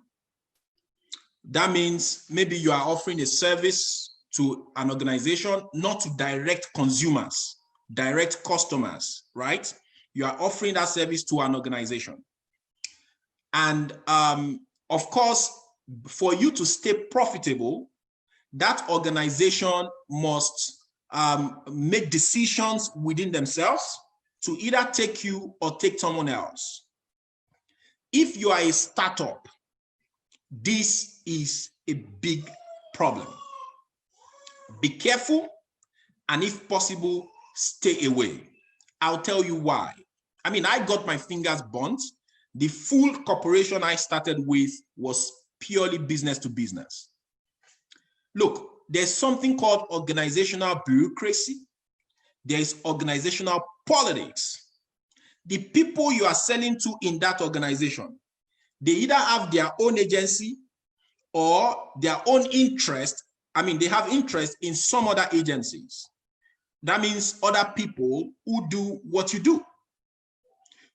That means maybe you are offering a service to an organization, not to direct consumers, direct customers, right? You are offering that service to an organization. And of course, for you to stay profitable, that organization must make decisions within themselves to either take you or take someone else. If you are a startup, this is a big problem. Be careful, and if possible, stay away. I'll tell you why. I mean, I got my fingers burnt. The full corporation I started with was purely business to business. Look, there's something called organizational bureaucracy. There's organizational politics. The people you are selling to in that organization, they either have their own agency or their own interest. I mean, they have interest in some other agencies. That means other people who do what you do.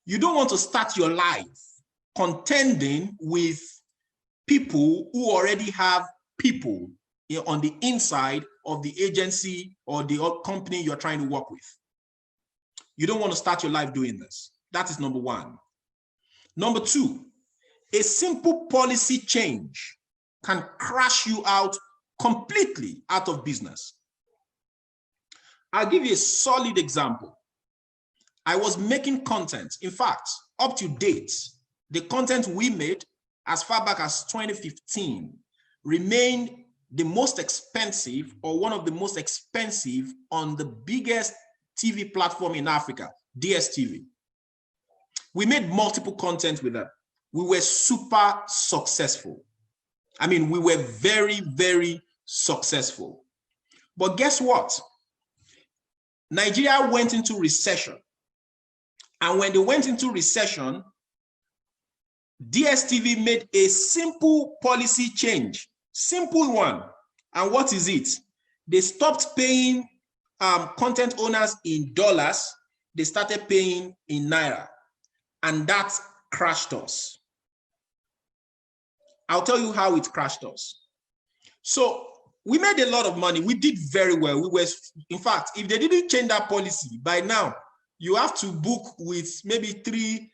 You don't want to start your life contending with people who already have people on the inside of the agency or the company you're trying to work with. You don't want to start your life doing this. That is number one. Number two, a simple policy change can crash you out completely out of business. I'll give you a solid example. I was making content. In fact, up to date, the content we made as far back as 2015 remained the most expensive, or one of the most expensive, on the biggest TV platform in Africa, DSTV. We made multiple content with that. We were super successful. I mean, we were very, very successful. But guess what? Nigeria went into recession. And when they went into recession, DSTV made a simple policy change. Simple one. And what is it? They stopped paying content owners in dollars. They started paying in naira. And that crashed us. I'll tell you how it crashed us. So we made a lot of money. We did very well. We were, in fact, if they didn't change that policy by now, you have to book with maybe 3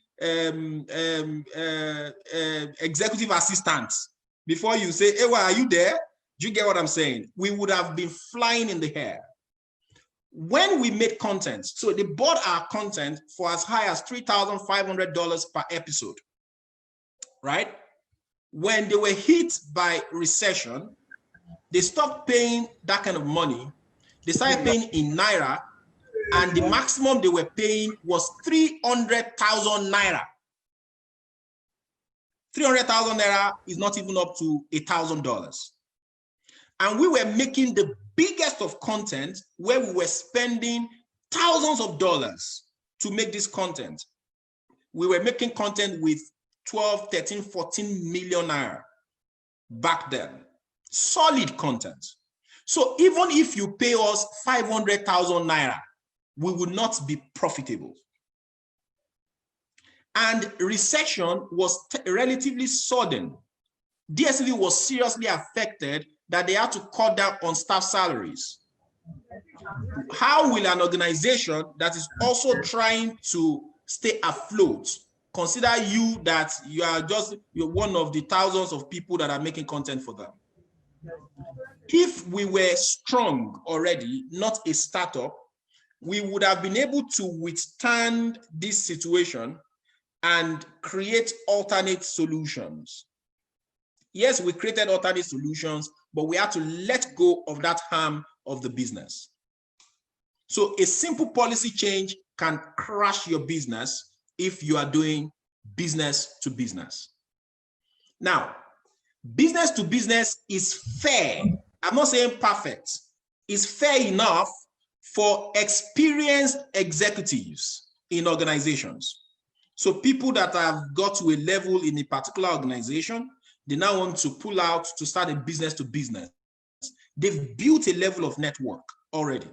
executive assistants before you say, hey, well, are you there? Do you get what I'm saying? We would have been flying in the air. When we made content, so they bought our content for as high as $3,500 per episode, right? When they were hit by recession, they stopped paying that kind of money. They started paying in Naira, and the maximum they were paying was 300,000 Naira. 300,000 Naira is not even up to $1,000. And we were making the biggest of content where we were spending thousands of dollars to make this content. We were making content with 12, 13, 14 million Naira back then. Solid content. So even if you pay us 500,000 Naira, we would not be profitable. And recession was relatively sudden. DSTV was seriously affected that they had to cut down on staff salaries. How will an organization that is also trying to stay afloat consider you that you're one of the thousands of people that are making content for them? If we were strong already, not a startup, we would have been able to withstand this situation and create alternate solutions. Yes, we created alternate solutions, but we had to let go of that harm of the business. So a simple policy change can crash your business if you are doing business to business. Now, business to business is fair. I'm not saying perfect. It's fair enough for experienced executives in organizations. So people that have got to a level in a particular organization, they now want to pull out to start a business to business. They've built a level of network already,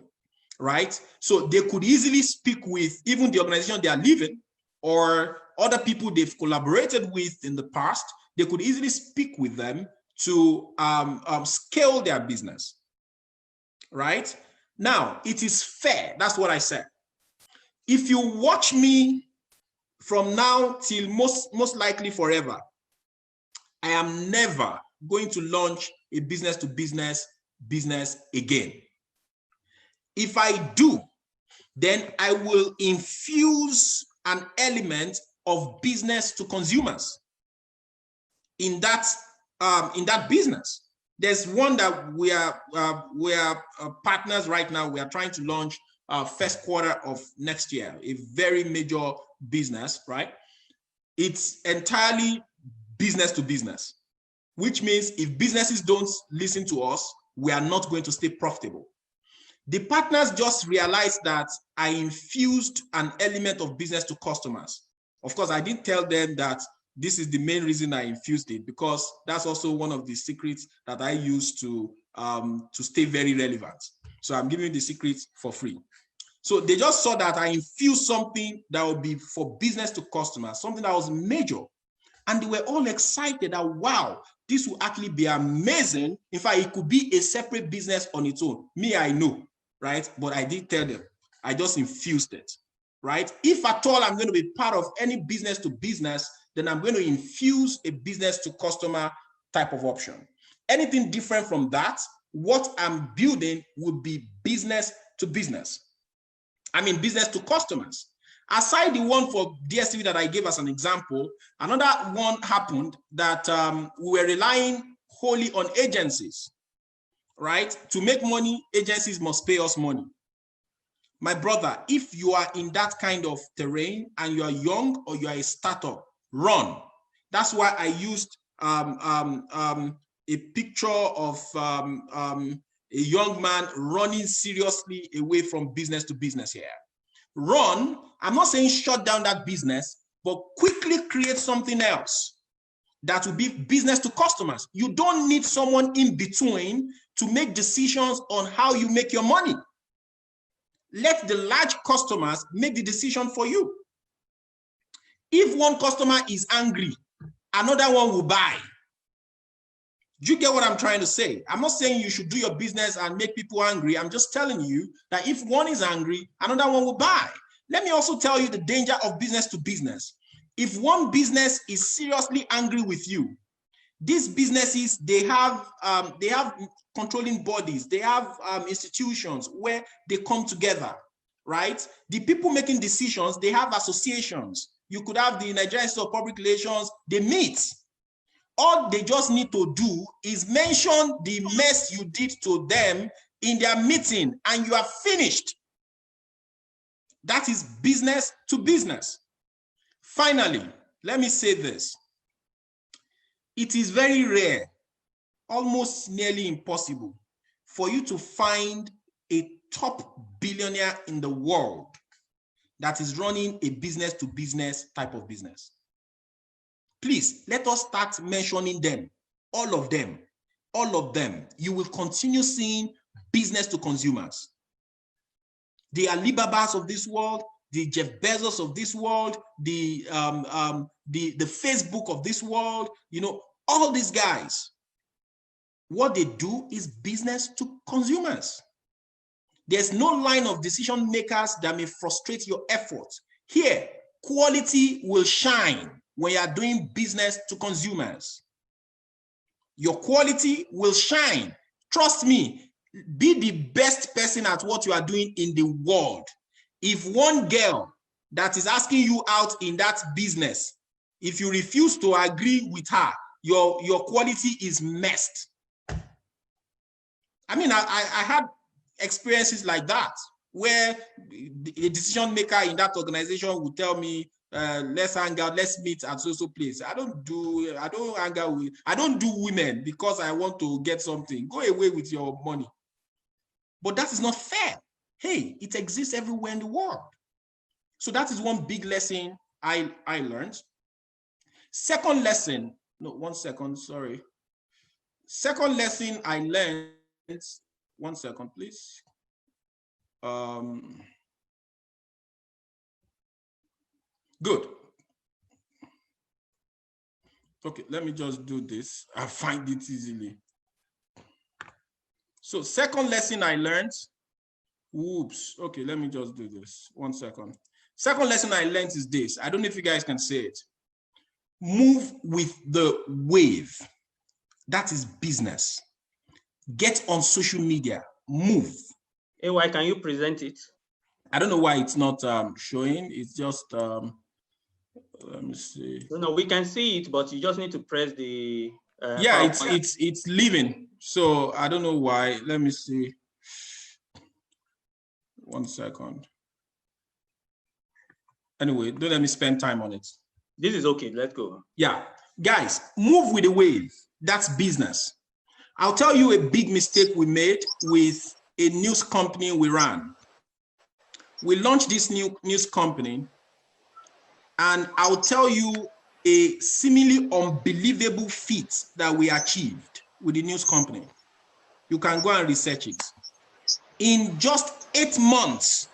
right? So they could easily speak with even the organization they are leaving or other people they've collaborated with in the past. They could easily speak with them to scale their business, right? Now, it is fair. That's what I said. If you watch me from now till most likely forever, I am never going to launch a business to business again. If I do, then I will infuse an element of business to consumers in that business. There's one that we are partners right now. We are trying to launch first quarter of next year, a very major business, right? It's entirely business to business, which means if businesses don't listen to us, we are not going to stay profitable. The partners just realized that I infused an element of business to customers. Of course, I didn't tell them that this is the main reason I infused it, because that's also one of the secrets that I use to stay very relevant. So I'm giving you the secrets for free. So they just saw that I infused something that would be for business to customers, something that was major. And they were all excited that, wow, this will actually be amazing. In fact, it could be a separate business on its own. Me, I know, right? But I did tell them, I just infused it, right? If at all I'm going to be part of any business to business, then I'm going to infuse a business to customer type of option. Anything different from that, what I'm building would be business to business. I mean, business to customers. Aside the one for DSTV that I gave as an example, another one happened that we were relying wholly on agencies, right? To make money, agencies must pay us money. My brother, if you are in that kind of terrain and you are young or you are a startup, run. That's why I used a picture of a young man running seriously away from business to business here. Run, I'm not saying shut down that business, but quickly create something else that will be business to customers. You don't need someone in between to make decisions on how you make your money. Let the large customers make the decision for you. If one customer is angry, another one will buy. Do you get what I'm trying to say? I'm not saying you should do your business and make people angry. I'm just telling you that if one is angry, another one will buy. Let me also tell you the danger of business to business. If one business is seriously angry with you, these businesses, they have controlling bodies, they have institutions where they come together, right? The people making decisions, they have associations. You could have the Nigerian Institute of Public Relations, they meet. All they just need to do is mention the mess you did to them in their meeting and you are finished. That is business to business. Finally, let me say this. It is very rare, almost nearly impossible, for you to find a top billionaire in the world that is running a business to business type of business. Please, let us start mentioning them, all of them, all of them. You will continue seeing business to consumers. The Alibabas of this world, the Jeff Bezos of this world, the Facebook of this world, you know, all these guys, what they do is business to consumers. There's no line of decision makers that may frustrate your efforts. Here, quality will shine when you are doing business to consumers. Your quality will shine. Trust me, be the best person at what you are doing in the world. If one girl that is asking you out in that business, if you refuse to agree with her, your quality is messed. I mean, I had experiences like that where a decision maker in that organization would tell me, let's hang out, let's meet at so place. I don't hang out with, I don't do women because I want to get something. Go away with your money. But that is not fair. Hey, it exists everywhere in the world. So that is one big lesson I learned. Second lesson, no, 1 second, sorry. Second lesson I learned, 1 second, please. Good. Okay, let me just do this. I find it easily. So second lesson I learned, whoops. Okay, let me just do this. 1 second. Second lesson I learned is this. I don't know if you guys can say it. Move with the wave. That is business. Get on social media. Move. Hey, why can you present it? I don't know why it's not showing. It's just, let me see. No, we can see it, but you just need to press the. Yeah, it's leaving. So I don't know why. Let me see. 1 second. Anyway, don't let me spend time on it. This is okay. Let's go. Yeah, guys, move with the wave. That's business. I'll tell you a big mistake we made with a news company we ran. We launched this new news company, and I'll tell you a seemingly unbelievable feat that we achieved with the news company. You can go and research it. In just 8 months,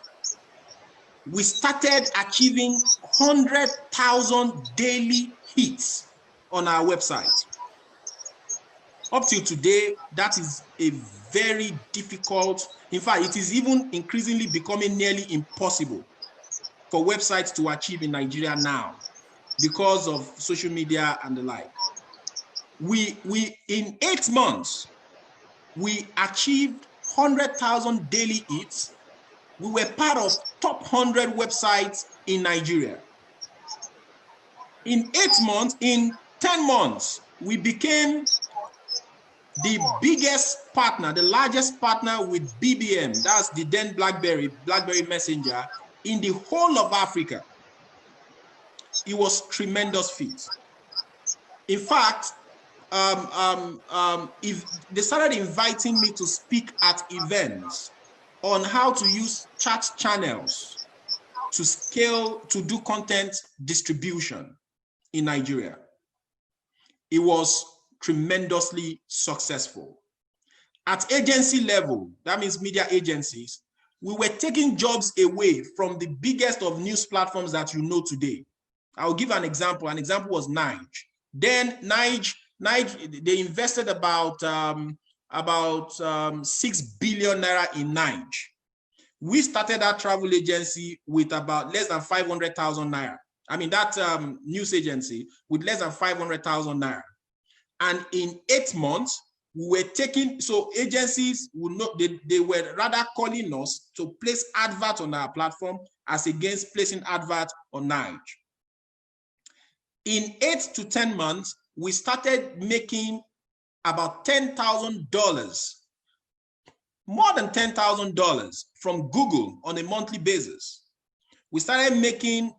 we started achieving 100,000 daily hits on our website. Up till today, that is a very difficult, in fact, it is even increasingly becoming nearly impossible for websites to achieve in Nigeria now because of social media and the like. We in 8 months, we achieved 100,000 daily hits. We were part of top 100 websites in Nigeria. In 8 months, in 10 months, we became the biggest partner, the largest partner with BBM, that's the then BlackBerry Messenger, in the whole of Africa. It was tremendous feat. In fact, if they started inviting me to speak at events on how to use chat channels to scale, to do content distribution in Nigeria. It was tremendously successful. At agency level, that means media agencies, we were taking jobs away from the biggest of news platforms that you know today. I'll give an example. An example was Nige. Then Nige They invested about 6 billion naira in Nige. We started that travel agency with about less than 500,000 naira. I mean, that news agency with less than 500,000 naira. And in 8 months, we were taking, so agencies would not, they were rather calling us to place advert on our platform as against placing advert on Nige. In 8 to 10 months, we started making about $10,000, more than $10,000 from Google on a monthly basis. We started making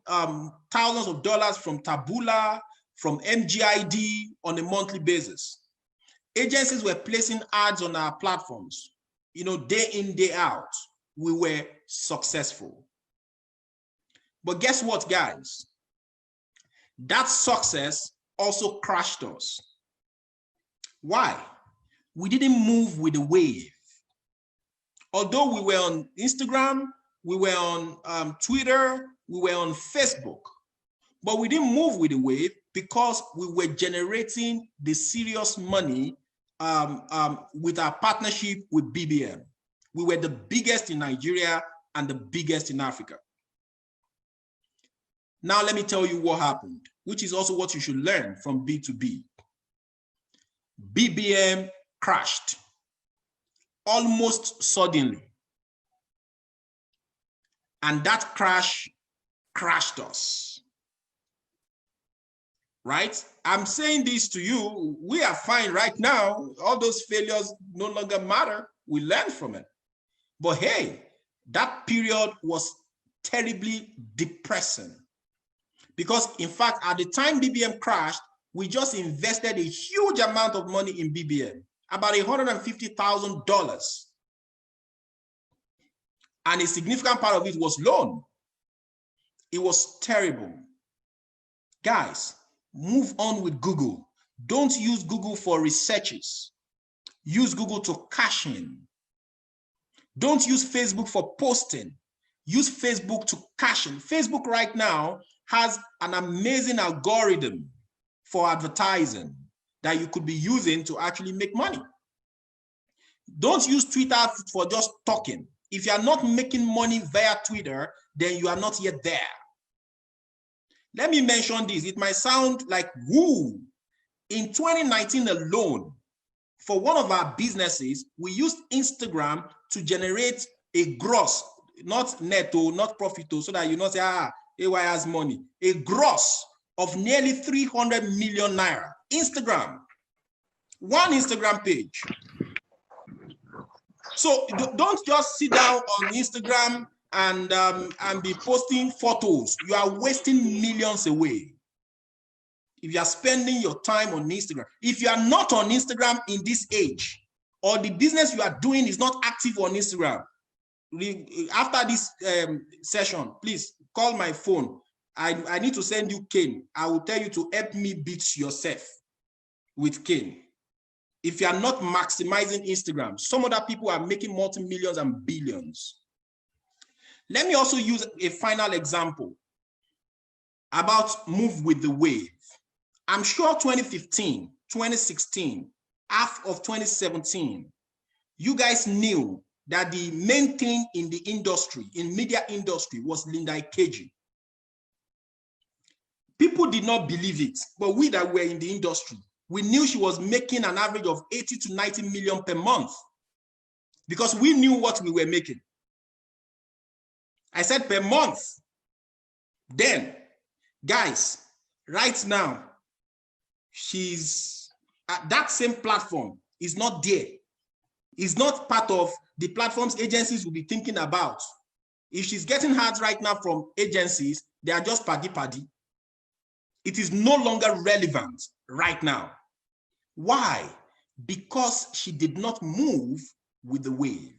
thousands of dollars from Taboola, from MGID on a monthly basis. Agencies were placing ads on our platforms, you know, day in, day out. We were successful. But guess what, guys? That success also crashed us. Why? We didn't move with the wave. Although we were on Instagram, we were on Twitter, we were on Facebook, but we didn't move with the wave because we were generating the serious money with our partnership with BBM. We were the biggest in Nigeria and the biggest in Africa. Now let me tell you what happened, which is also what you should learn from B2B. BBM crashed almost suddenly. And that crash crashed us. Right? I'm saying this to you. We are fine right now. All those failures no longer matter. We learn from it. But hey, that period was terribly depressing. Because in fact, at the time BBM crashed, we just invested a huge amount of money in BBM, about $150,000. And a significant part of it was loan. It was terrible. Guys, move on with Google. Don't use Google for researches. Use Google to cash in. Don't use Facebook for posting. Use Facebook to cash in. Facebook right now has an amazing algorithm for advertising that you could be using to actually make money. Don't use Twitter for just talking. If you are not making money via Twitter, then you are not yet there. Let me mention this. It might sound like woo. In 2019 alone, for one of our businesses, we used Instagram to generate a gross, not netto, not profito, so that you not say, AY has money, a gross of nearly 300 million naira. Instagram, one Instagram page. So don't just sit down on Instagram and be posting photos. You are wasting millions away. If you are spending your time on Instagram, if you are not on Instagram in this age, or the business you are doing is not active on Instagram, after this session, please call my phone. I need to send you Kane. I will tell you to help me beat yourself with Kane. If you are not maximizing Instagram, some other people are making multi-millions and billions. Let me also use a final example about move with the wave. I'm sure 2015, 2016, half of 2017, you guys knew that the main thing in the industry, in media industry, was Linda Ikeji. People did not believe it, but we that were in the industry, we knew she was making an average of 80 to 90 million per month because we knew what we were making. I said per month. Then, guys, right now, she's at that same platform is not there. It's not part of the platforms agencies will be thinking about. If she's getting ads right now from agencies, they are just paddy. It is no longer relevant right now. Why? Because she did not move with the wave.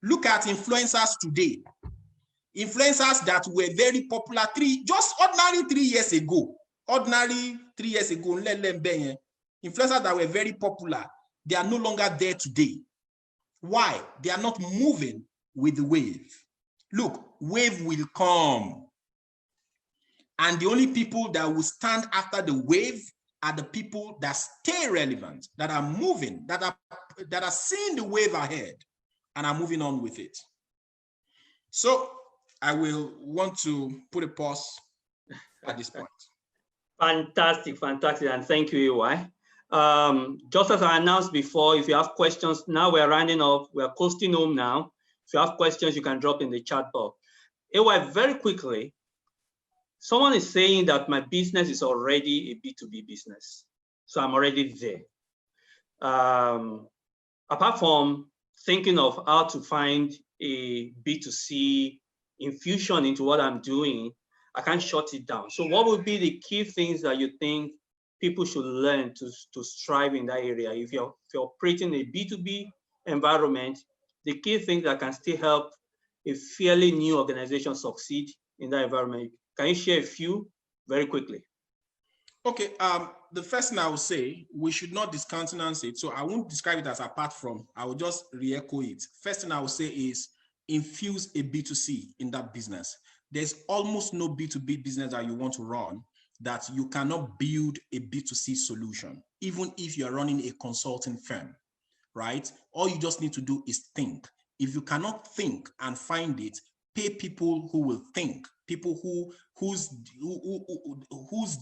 Look at influencers today. Influencers that were very popular ordinary 3 years ago. Influencers that were very popular, they are no longer there today. Why? They are not moving with the wave. Look, wave will come. And the only people that will stand after the wave are the people that stay relevant, that are moving, that are seeing the wave ahead and are moving on with it. So I will want to put a pause at this point. Fantastic, fantastic, and thank you, AY. Just as I announced before, if you have questions, now we're rounding off, we're coasting home now. If you have questions, you can drop in the chat box. AY, very quickly, someone is saying that my business is already a B2B business, so I'm already there. Apart from thinking of how to find a B2C infusion into what I'm doing, I can't shut it down. So what would be the key things that you think people should learn to strive in that area? If you're operating a B2B environment, the key things that can still help a fairly new organization succeed in that environment. Can you share a few very quickly? Okay, the first thing I will say, we should not discountenance it. So I won't describe it as apart from, I will just re-echo it. First thing I will say is infuse a B2C in that business. There's almost no B2B business that you want to run that you cannot build a B2C solution, even if you're running a consulting firm, right? All you just need to do is think. If you cannot think and find it, pay people who will think, people whose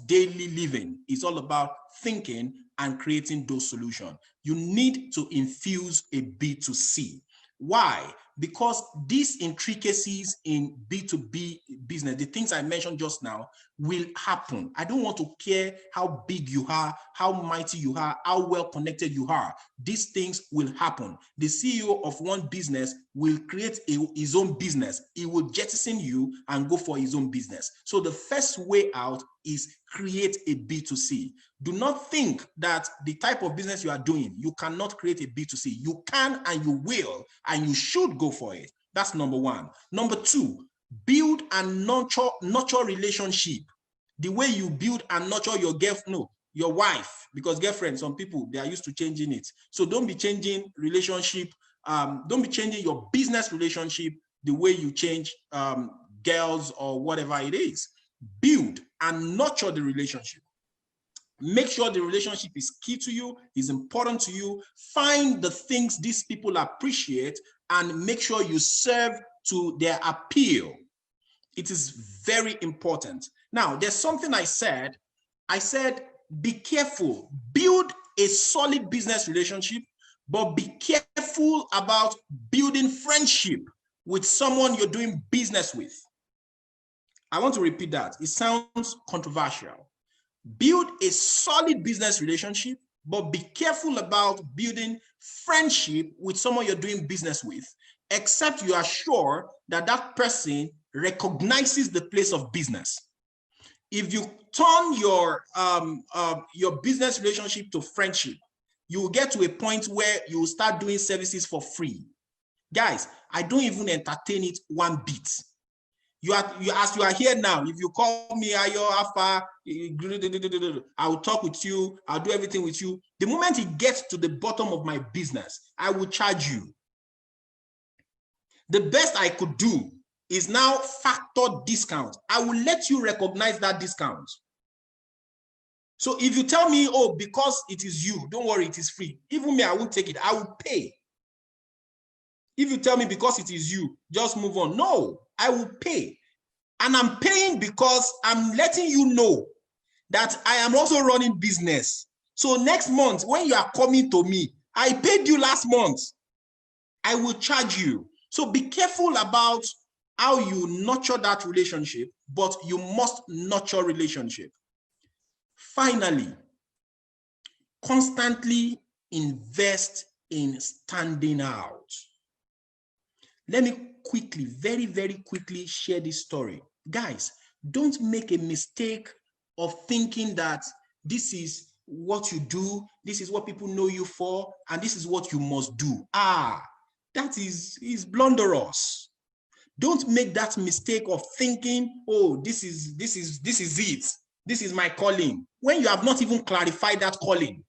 daily living is all about thinking and creating those solutions. You need to infuse a B2C. Why? Because these intricacies in B2B business, the things I mentioned just now, will happen. I don't want to care how big you are, how mighty you are, how well connected you are. These things will happen. The CEO of one business will create his own business. He will jettison you and go for his own business. So the first way out is create a B2C. Do not think that the type of business you are doing, you cannot create a B2C. You can and you will, and you should go for it. That's number one. Number two, build and nurture relationship. The way you build and nurture your wife, because girlfriend, some people, they are used to changing it. So don't be changing relationship. Don't be changing your business relationship the way you change girls or whatever it is. Build and nurture the relationship. Make sure the relationship is key to you, is important to you. Find the things these people appreciate and make sure you serve to their appeal. It is very important. Now, there's something I said. I said, be careful. Build a solid business relationship, but be careful about building friendship with someone you're doing business with. I want to repeat that. It sounds controversial. Build a solid business relationship, but be careful about building friendship with someone you're doing business with, except you are sure that that person recognizes the place of business. If you turn your business relationship to friendship, you will get to a point where you will start doing services for free. Guys, I don't even entertain it one bit. As you are here now, if you call me Ayo, Alpha, I will talk with you, I'll do everything with you. The moment it gets to the bottom of my business, I will charge you. The best I could do is now factor discount. I will let you recognize that discount. So if you tell me, oh, because it is you, don't worry, it is free. Even me, I won't take it, I will pay. If you tell me because it is you, just move on. No, I will pay. And I'm paying because I'm letting you know that I am also running business. So next month, when you are coming to me, I paid you last month, I will charge you. So be careful about how you nurture that relationship, but you must nurture relationship. Finally, constantly invest in standing out. Let me quickly, very, very quickly share this story. Guys, don't make a mistake of thinking that this is what you do, this is what people know you for, and this is what you must do. That is blunderous. Don't make that mistake of thinking, oh, this is it. This is my calling. When you have not even clarified that calling.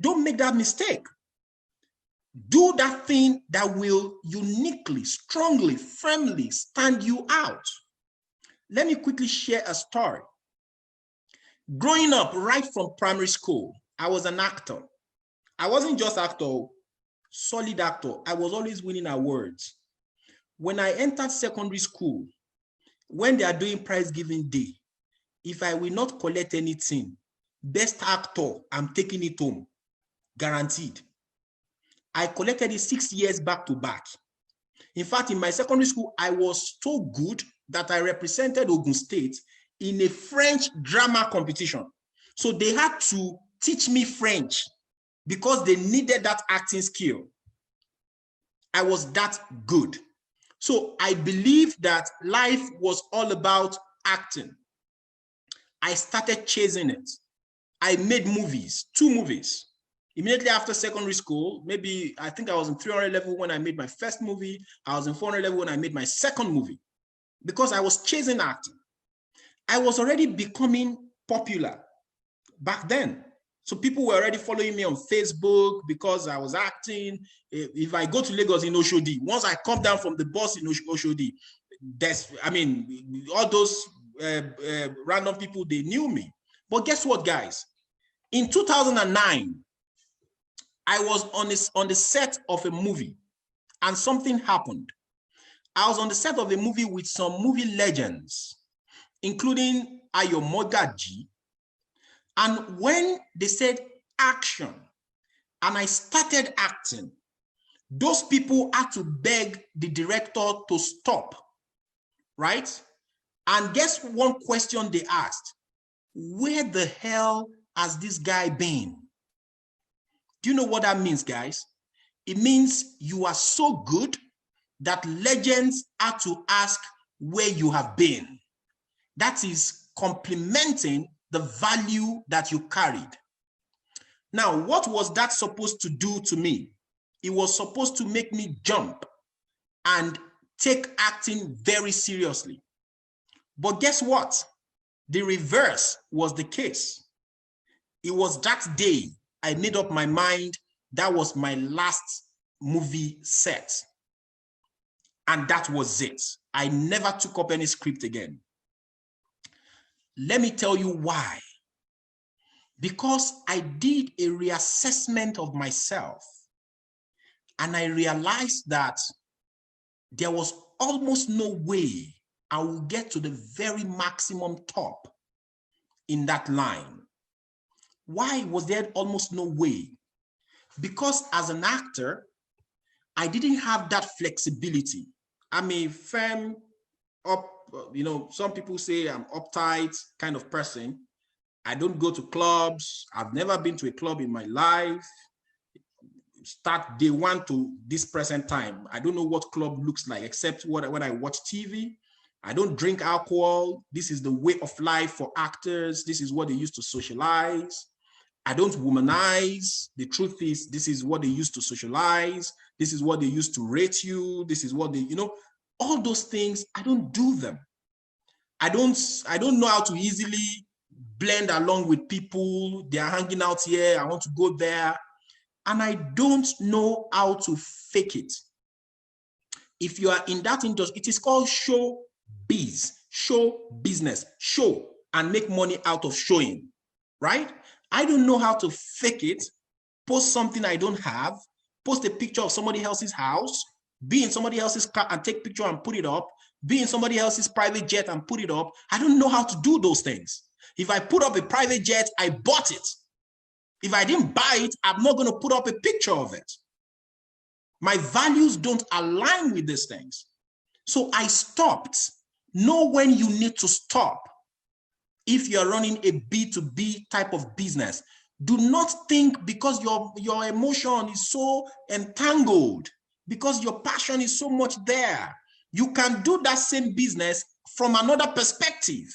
Don't make that mistake. Do that thing that will uniquely, strongly, firmly stand you out. Let me quickly share a story. Growing up, right from primary school, I was an actor. I wasn't just actor, solid actor. I was always winning awards. When I entered secondary school, when they are doing prize giving day, if I will not collect anything, best actor, I'm taking it home, guaranteed. I collected it 6 years back to back. In fact, in my secondary school, I was so good that I represented Ogun State in a French drama competition. So they had to teach me French because they needed that acting skill. I was that good. So I believe that life was all about acting. I started chasing it. I made movies, 2 movies. Immediately after secondary school, maybe I think I was in 300 level when I made my first movie. I was in 400 level when I made my second movie because I was chasing acting. I was already becoming popular back then. So people were already following me on Facebook because I was acting. If I go to Lagos in Oshodi, once I come down from the bus in Oshodi, all those random people, they knew me. But guess what, guys? In 2009, I was on the set of a movie and something happened. I was on the set of a movie with some movie legends, including Ayo Idowu. And when they said action, and I started acting, those people had to beg the director to stop, right? And guess one question they asked? Where the hell has this guy been? Do you know what that means, guys? It means you are so good that legends had to ask where you have been. That is complementing the value that you carried. Now, what was that supposed to do to me? It was supposed to make me jump and take acting very seriously. But guess what? The reverse was the case. It was that day I made up my mind that was my last movie set. And that was it. I never took up any script again. Let me tell you why. Because I did a reassessment of myself and I realized that there was almost no way I would get to the very maximum top in that line. Why was there almost no way? Because as an actor, I didn't have that flexibility. I'm a firm some people say I'm uptight kind of person. I don't go to clubs. I've never been to a club in my life. Start day one to this present time. I don't know what club looks like, except when I watch TV. I don't drink alcohol. This is the way of life for actors. This is what they used to socialize. I don't womanize. The truth is, this is what they used to socialize. This is what they used to rate you. This is what they, all those things, I don't do them. I don't know how to easily blend along with people. They are hanging out here. I want to go there. And I don't know how to fake it. If you are in that industry, it is called show business, show and make money out of showing, right? I don't know how to fake it, post something I don't have, post a picture of somebody else's house, be in somebody else's car and take a picture and put it up, be in somebody else's private jet and put it up. I don't know how to do those things. If I put up a private jet, I bought it. If I didn't buy it, I'm not going to put up a picture of it. My values don't align with these things. So I stopped. Know when you need to stop. If you're running a B2B type of business, do not think because your emotion is so entangled, because your passion is so much there, you can do that same business from another perspective.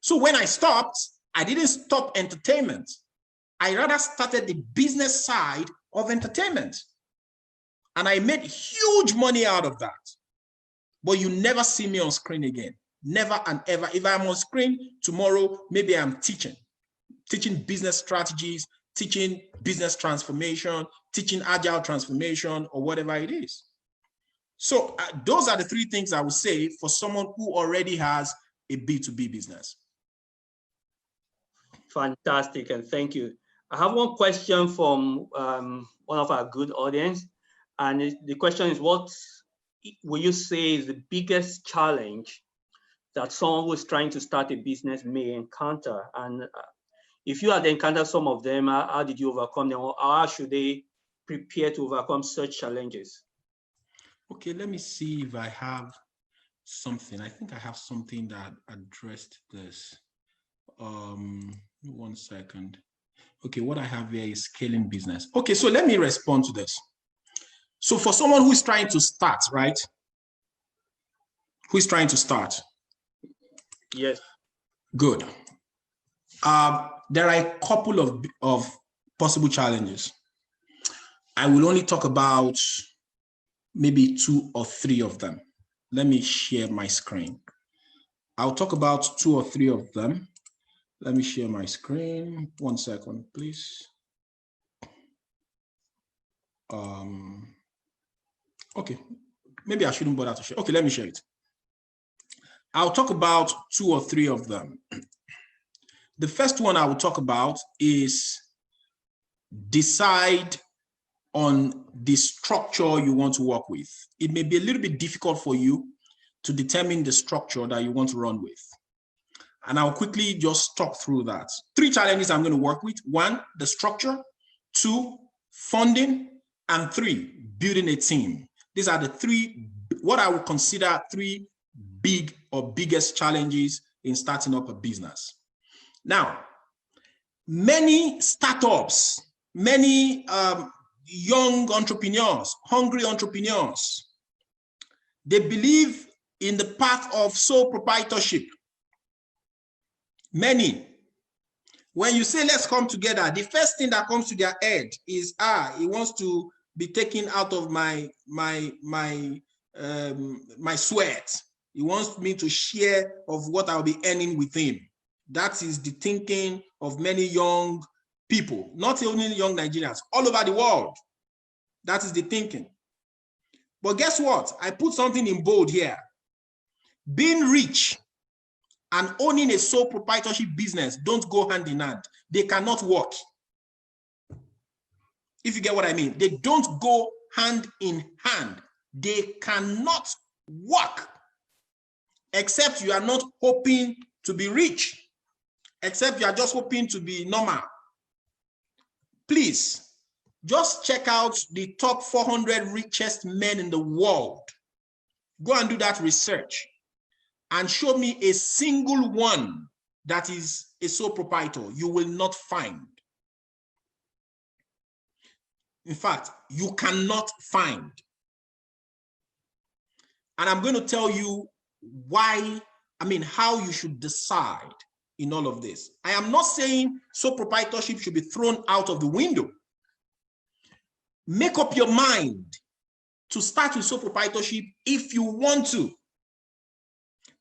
So when I stopped, I didn't stop entertainment. I rather started the business side of entertainment. And I made huge money out of that. But you never see me on screen again. Never and ever. If I'm on screen tomorrow, maybe I'm teaching business strategies, teaching business transformation, teaching agile transformation, or whatever it is. So those are the 3 things I would say for someone who already has a B2B business. Fantastic, and thank you. I have one question from one of our good audience, and the question is, what will you say is the biggest challenge that someone who is trying to start a business may encounter? And if you had encountered some of them, how did you overcome them, or how should they prepare to overcome such challenges? Okay, let me see if I have something. I think I have something that addressed this. 1 second. Okay, what I have here is scaling business. Okay, so let me respond to this. So for someone who is trying to start, right? Who is trying to start? Yes. Good. There are a couple of possible challenges. I will only talk about maybe 2 or 3 of them. Let me share my screen. I'll talk about 2 or 3 of them. Let me share my screen. 1 second, please. Okay, maybe I shouldn't bother to share. Okay, let me share it. I'll talk about 2 or 3 of them. The first one I will talk about is decide on the structure you want to work with. It may be a little bit difficult for you to determine the structure that you want to run with. And I'll quickly just talk through that. 3 challenges I'm going to work with. 1, the structure. 2, funding. And 3, building a team. These are the 3, what I would consider 3 big or biggest challenges in starting up a business. Now, many startups, many young entrepreneurs, hungry entrepreneurs, they believe in the path of sole proprietorship. Many, when you say let's come together, the first thing that comes to their head is, he wants to be taken out of my sweat. He wants me to share of what I'll be earning with him. That is the thinking of many young people, not only young Nigerians, all over the world. That is the thinking. But guess what? I put something in bold here. Being rich and owning a sole proprietorship business don't go hand in hand. They cannot work. If you get what I mean, they don't go hand in hand. They cannot work, except you are not hoping to be rich, except you are just hoping to be normal. Please, just check out the top 400 richest men in the world. Go and do that research and show me a single one that is a sole proprietor. You will not find. In fact, you cannot find. And I'm going to tell you how you should decide in all of this. I am not saying sole proprietorship should be thrown out of the window. Make up your mind to start with sole proprietorship if you want to.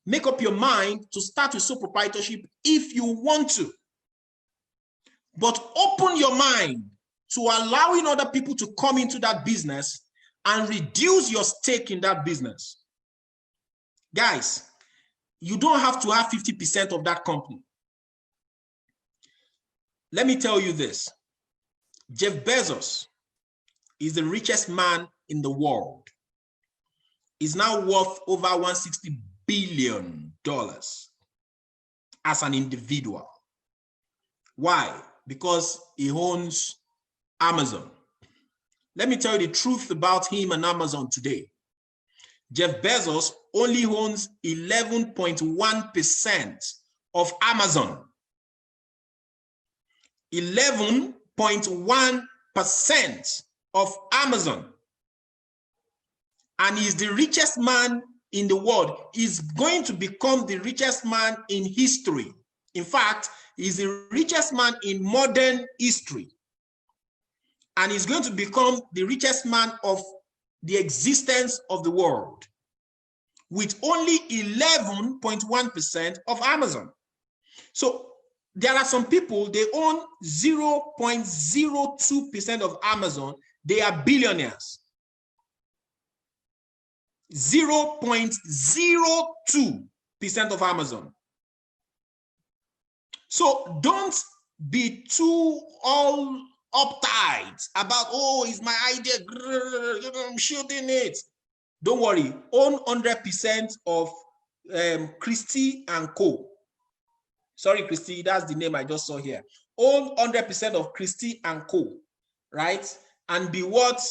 Make up your mind to start with sole proprietorship if you want to. But open your mind to allowing other people to come into that business and reduce your stake in that business. Guys, you don't have to have 50% of that company. Let me tell you this. Jeff Bezos is the richest man in the world. He's now worth over $160 billion as an individual. Why? Because he owns Amazon. Let me tell you the truth about him and Amazon today. Jeff Bezos only owns 11.1% of Amazon. 11.1% of Amazon. And he's the richest man in the world. He's going to become the richest man in history. In fact, he's the richest man in modern history. And he's going to become the richest man of the existence of the world with only 11.1% of Amazon. So there are some people, they own 0.02% of Amazon. They are billionaires. 0.02% of Amazon. So don't be too all uptight about, oh, it's my idea, I'm shooting it. Don't worry, own 100% of Christie and Co. Sorry, Christie, that's the name I just saw here. Own 100% of Christie and Co. Right? And be worth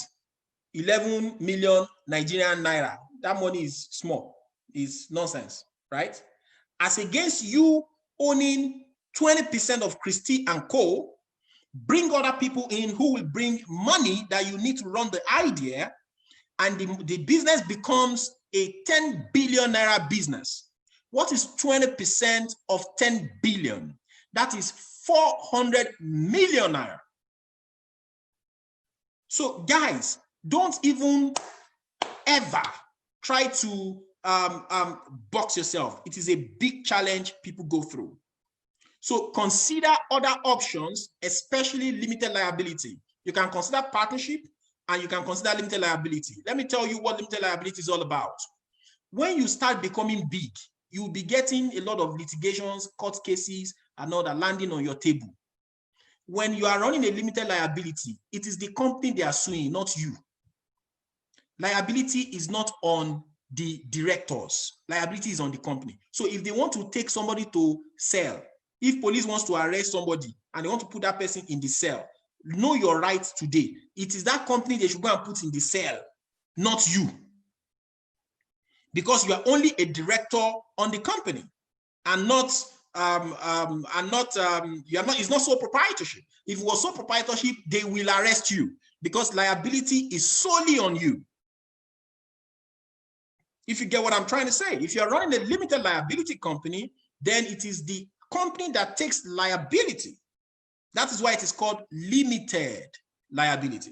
11 million Nigerian naira. That money is small, is nonsense, right? As against you owning 20% of Christie and Co. Bring other people in who will bring money that you need to run the idea, and the business becomes a 10 billion naira business. What is 20% of 10 billion? That is 400 million naira. So guys, don't even ever try to box yourself. It is a big challenge people go through. So consider other options, especially limited liability. You can consider partnership and you can consider limited liability. Let me tell you what limited liability is all about. When you start becoming big, you'll be getting a lot of litigations, court cases, and all that landing on your table. When you are running a limited liability, it is the company they are suing, not you. Liability is not on the directors. Liability is on the company. So if they want to take somebody to cell, if police wants to arrest somebody and they want to put that person in the cell, know your rights today. It is that company they should go and put in the cell, not you. Because you are only a director on the company and not it's not sole proprietorship. If it was sole proprietorship, they will arrest you because liability is solely on you. If you get what I'm trying to say, if you're running a limited liability company, then it is the company that takes liability. That is why it is called limited liability.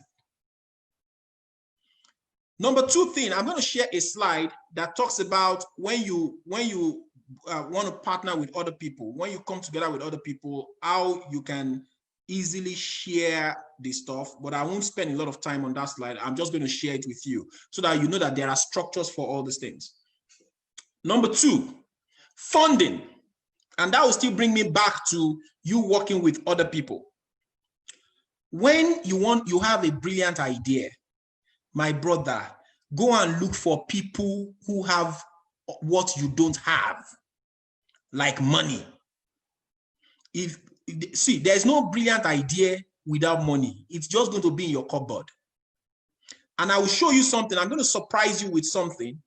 Number two thing, I'm going to share a slide that talks about when you want to partner with other people, when you come together with other people, how you can easily share this stuff. But I won't spend a lot of time on that slide. I'm just going to share it with you so that you know that there are structures for all these things. Number two, funding. And that will still bring me back to you working with other people. When you have a brilliant idea, my brother, go and look for people who have what you don't have, like money. See, there's no brilliant idea without money. It's just going to be in your cupboard. And I will show you something. I'm going to surprise you with something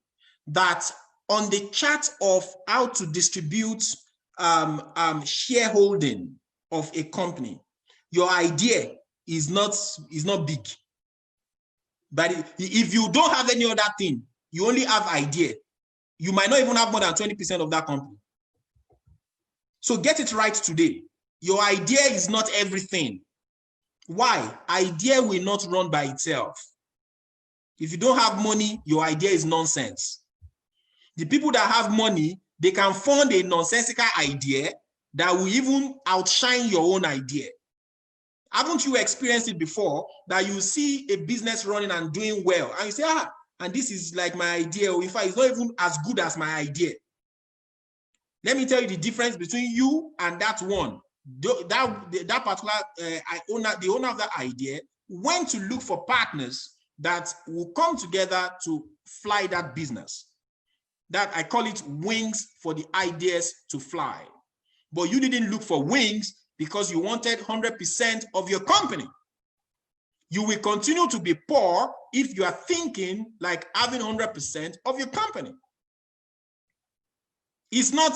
that on the chart of how to distribute shareholding of a company, your idea is not big. But if you don't have any other thing, you only have idea, you might not even have more than 20% of that company. So get it right today. Your idea is not everything. Why? Idea will not run by itself. If you don't have money, your idea is nonsense. The people that have money, they can fund a nonsensical idea that will even outshine your own idea. Haven't you experienced it before that you see a business running and doing well and you say, and this is like my idea, or in fact, it's not even as good as my idea. Let me tell you the difference between you and that one. That particular the owner of that idea went to look for partners that will come together to fly that business. That I call it wings for the ideas to fly. But you didn't look for wings because you wanted 100% of your company. You will continue to be poor if you are thinking like having 100% of your company. It's not,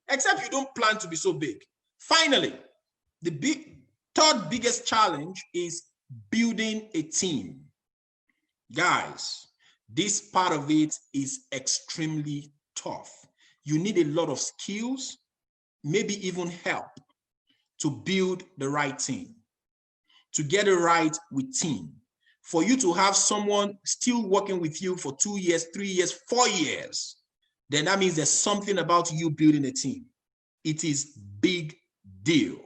except you don't plan to be so big. Finally, the third biggest challenge is building a team. Guys, this part of it is extremely tough. You need a lot of skills, maybe even help to build the right team, to get it right with team. For you to have someone still working with you for 2 years, 3 years, 4 years, then that means there's something about you building a team. It is big deal.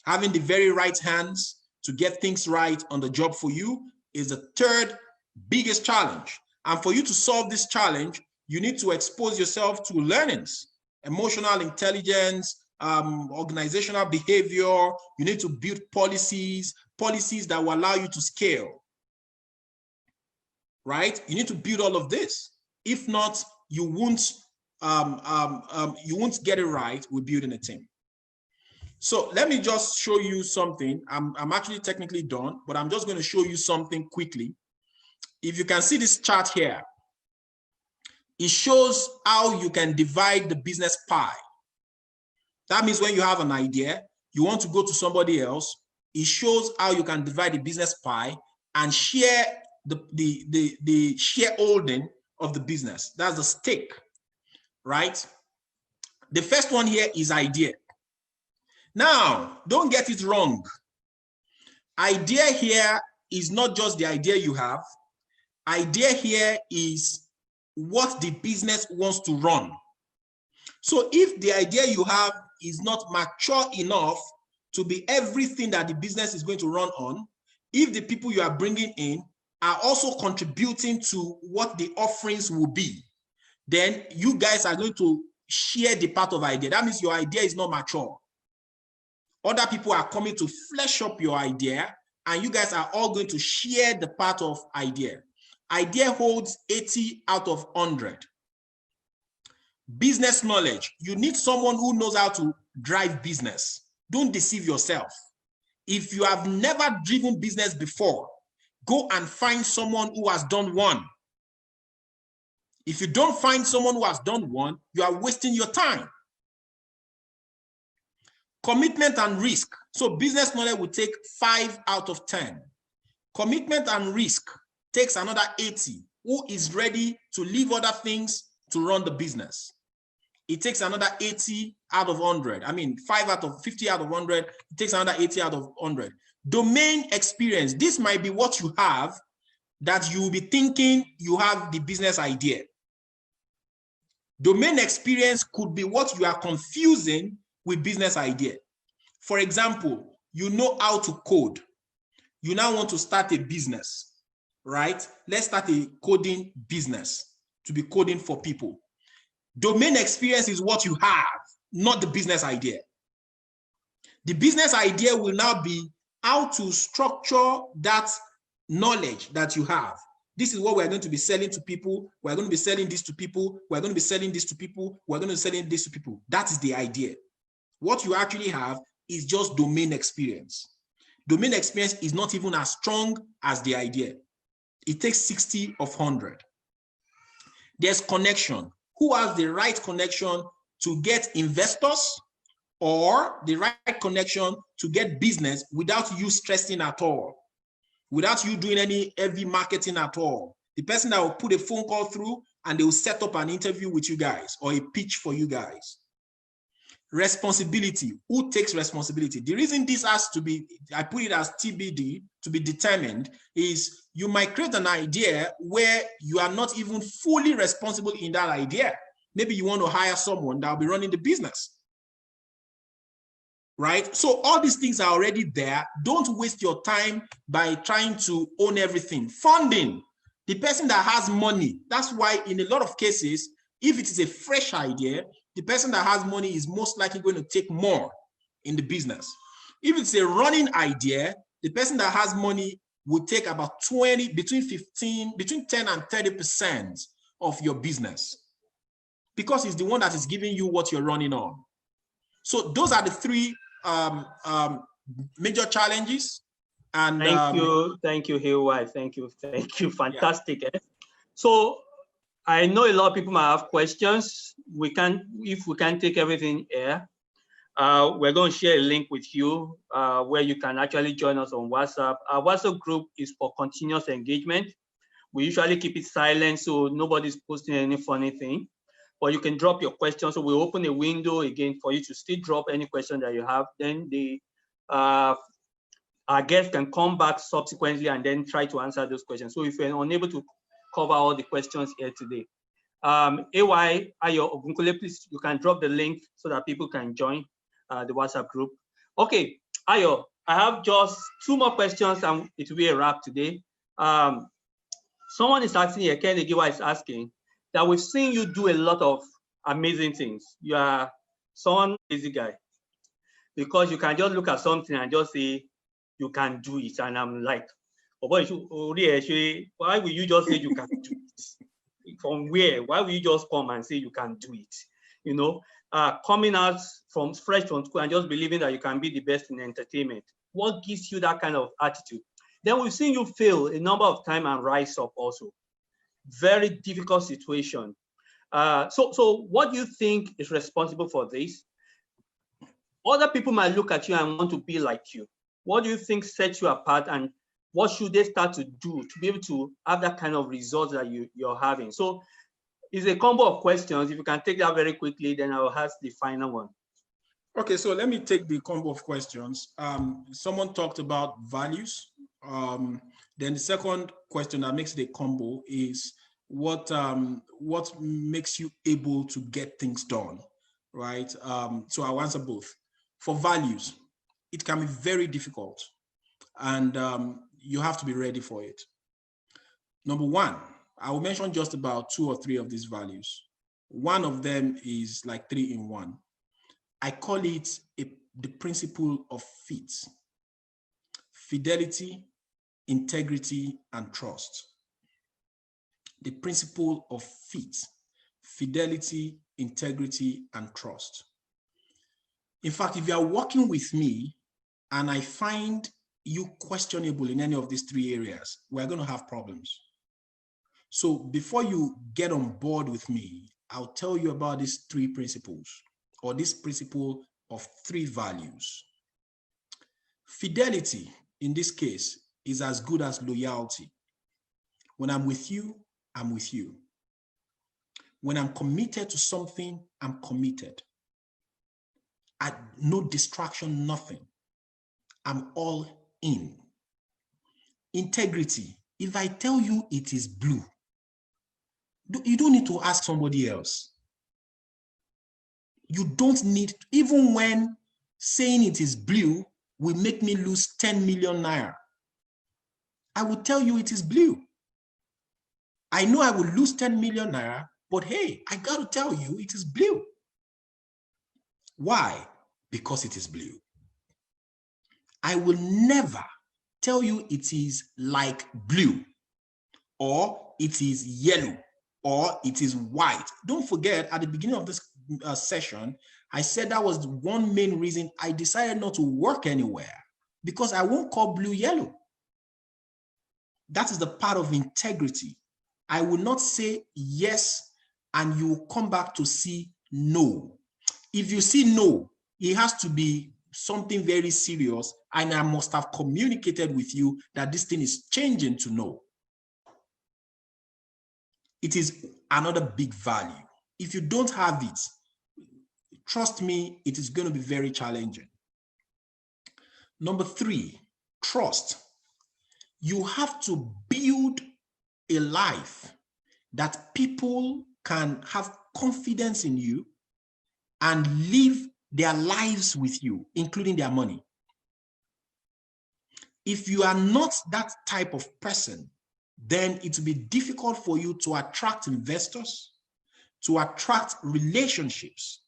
Having the very right hands to get things right on the job for you is the third biggest challenge. And for you to solve this challenge, you need to expose yourself to learnings, emotional intelligence, organizational behavior. You need to build policies that will allow you to scale, right? You need to build all of this. If not, you won't get it right with building a team. So let me just show you something. I'm actually technically done, but I'm just going to show you something quickly. If you can see this chart here, it shows how you can divide the business pie. That means when you have an idea, you want to go to somebody else, it shows how you can divide the business pie and share the shareholding of the business. That's the stake, right? The first one here is idea. Now, don't get it wrong. Idea here is not just the idea you have. Idea here is what the business wants to run. So if the idea you have is not mature enough to be everything that the business is going to run on, if the people you are bringing in are also contributing to what the offerings will be, then you guys are going to share the part of idea. That means your idea is not mature. Other people are coming to flesh up your idea, and you guys are all going to share the part of idea. Idea holds 80 out of 100. Business knowledge. You need someone who knows how to drive business. Don't deceive yourself. If you have never driven business before, go and find someone who has done one. If you don't find someone who has done one, you are wasting your time. Commitment and risk. So business knowledge will take 5 out of 10. Commitment and risk takes another 80. Who is ready to leave other things to run the business? It takes another 80 out of 100. I mean, 50 out of 100. It takes another 80 out of 100. Domain experience. This might be what you have that you will be thinking you have the business idea. Domain experience could be what you are confusing with business idea. For example, you know how to code. You now want to start a business, right? Let's start a coding business to be coding for people. Domain experience is what you have, not the business idea. The business idea will now be how to structure that knowledge that you have. This is what we're going to be selling to people. We're going to be selling this to people. We're going to be selling this to people. We're going to be selling this to people. That is the idea. What you actually have is just domain experience. Domain experience is not even as strong as the idea. It takes 60 of 100. There's connection. Who has the right connection to get investors or the right connection to get business without you stressing at all, without you doing any heavy marketing at all? The person that will put a phone call through and they will set up an interview with you guys or a pitch for you guys. Responsibility. Who takes responsibility? The reason this has to be, I put it as TBD, to be determined, is you might create an idea where you are not even fully responsible in that idea. Maybe you want to hire someone that will be running the business, right? So all these things are already there. Don't waste your time by trying to own everything. Funding. The person that has money. That's why in a lot of cases, if it is a fresh idea, the person that has money is most likely going to take more in the business. If it's a running idea, the person that has money will take about between 10 and 30% of your business, because it's the one that is giving you what you're running on. So those are the three major challenges. And thank you, Ayo. Thank you. Fantastic. Yeah. So I know a lot of people might have questions. If we can take everything here, we're going to share a link with you where you can actually join us on WhatsApp. Our WhatsApp group is for continuous engagement. We usually keep it silent so nobody's posting any funny thing, but you can drop your questions. So we'll open a window again for you to still drop any question that you have. Then our guests can come back subsequently and then try to answer those questions. So if you're unable to cover all the questions here today, Ayo Ogunkole, please, you can drop the link so that people can join the WhatsApp group. Okay, Ayo, I have just 2 more questions and it will be a wrap today. Someone is asking here, Ken Egiwa is asking, that we've seen you do a lot of amazing things. You are someone busy guy. because you can just look at something and just say you can do it. And I'm like, oh boy, why will you just say you can do it? From where? Why will you just come and say you can do it? You know, coming out fresh from school and just believing that you can be the best in entertainment. What gives you that kind of attitude? Then we've seen you fail a number of times and rise up also. Very difficult situation. So what do you think is responsible for this? Other people might look at you and want to be like you. What do you think sets you apart, and what should they start to do to be able to have that kind of results that you're having? So it's a combo of questions. If you can take that very quickly, then I will ask the final one. Okay, so let me take the combo of questions. Someone talked about values. Then the second question that makes the combo is what makes you able to get things done, right? So I'll answer both. For values, it can be very difficult, and you have to be ready for it. Number one, I will mention just about 2 or 3 of these values. One of them is like 3 in 1. I call it the principle of fit: fidelity, integrity, and trust. The principle of fit: fidelity, integrity, and trust. In fact, if you are working with me and I find you questionable in any of these 3 areas, we're going to have problems. So before you get on board with me, I'll tell you about these 3 principles, or this principle of 3 values. Fidelity, in this case, is as good as loyalty. When I'm with you, I'm with you. When I'm committed to something, I'm committed. No distraction, nothing. I'm all in. Integrity: if I tell you it is blue, you don't need to ask somebody else. You don't need, even when saying it is blue will make me lose 10 million naira, I will tell you it is blue. I know I will lose 10 million naira, but hey, I got to tell you it is blue. Why? Because it is blue. I will never tell you it is like blue, or it is yellow, or it is white. Don't forget, at the beginning of this session, I said that was one main reason I decided not to work anywhere, because I won't call blue yellow. That is the part of integrity. I will not say yes and you will come back to see no. If you see no, it has to be something very serious, and I must have communicated with you that this thing is changing to no. It is another big value. If you don't have it, trust me, it is going to be very challenging. Number 3, trust. You have to build a life that people can have confidence in you and live their lives with you, including their money. If you are not that type of person, then it will be difficult for you to attract investors, to attract relationships.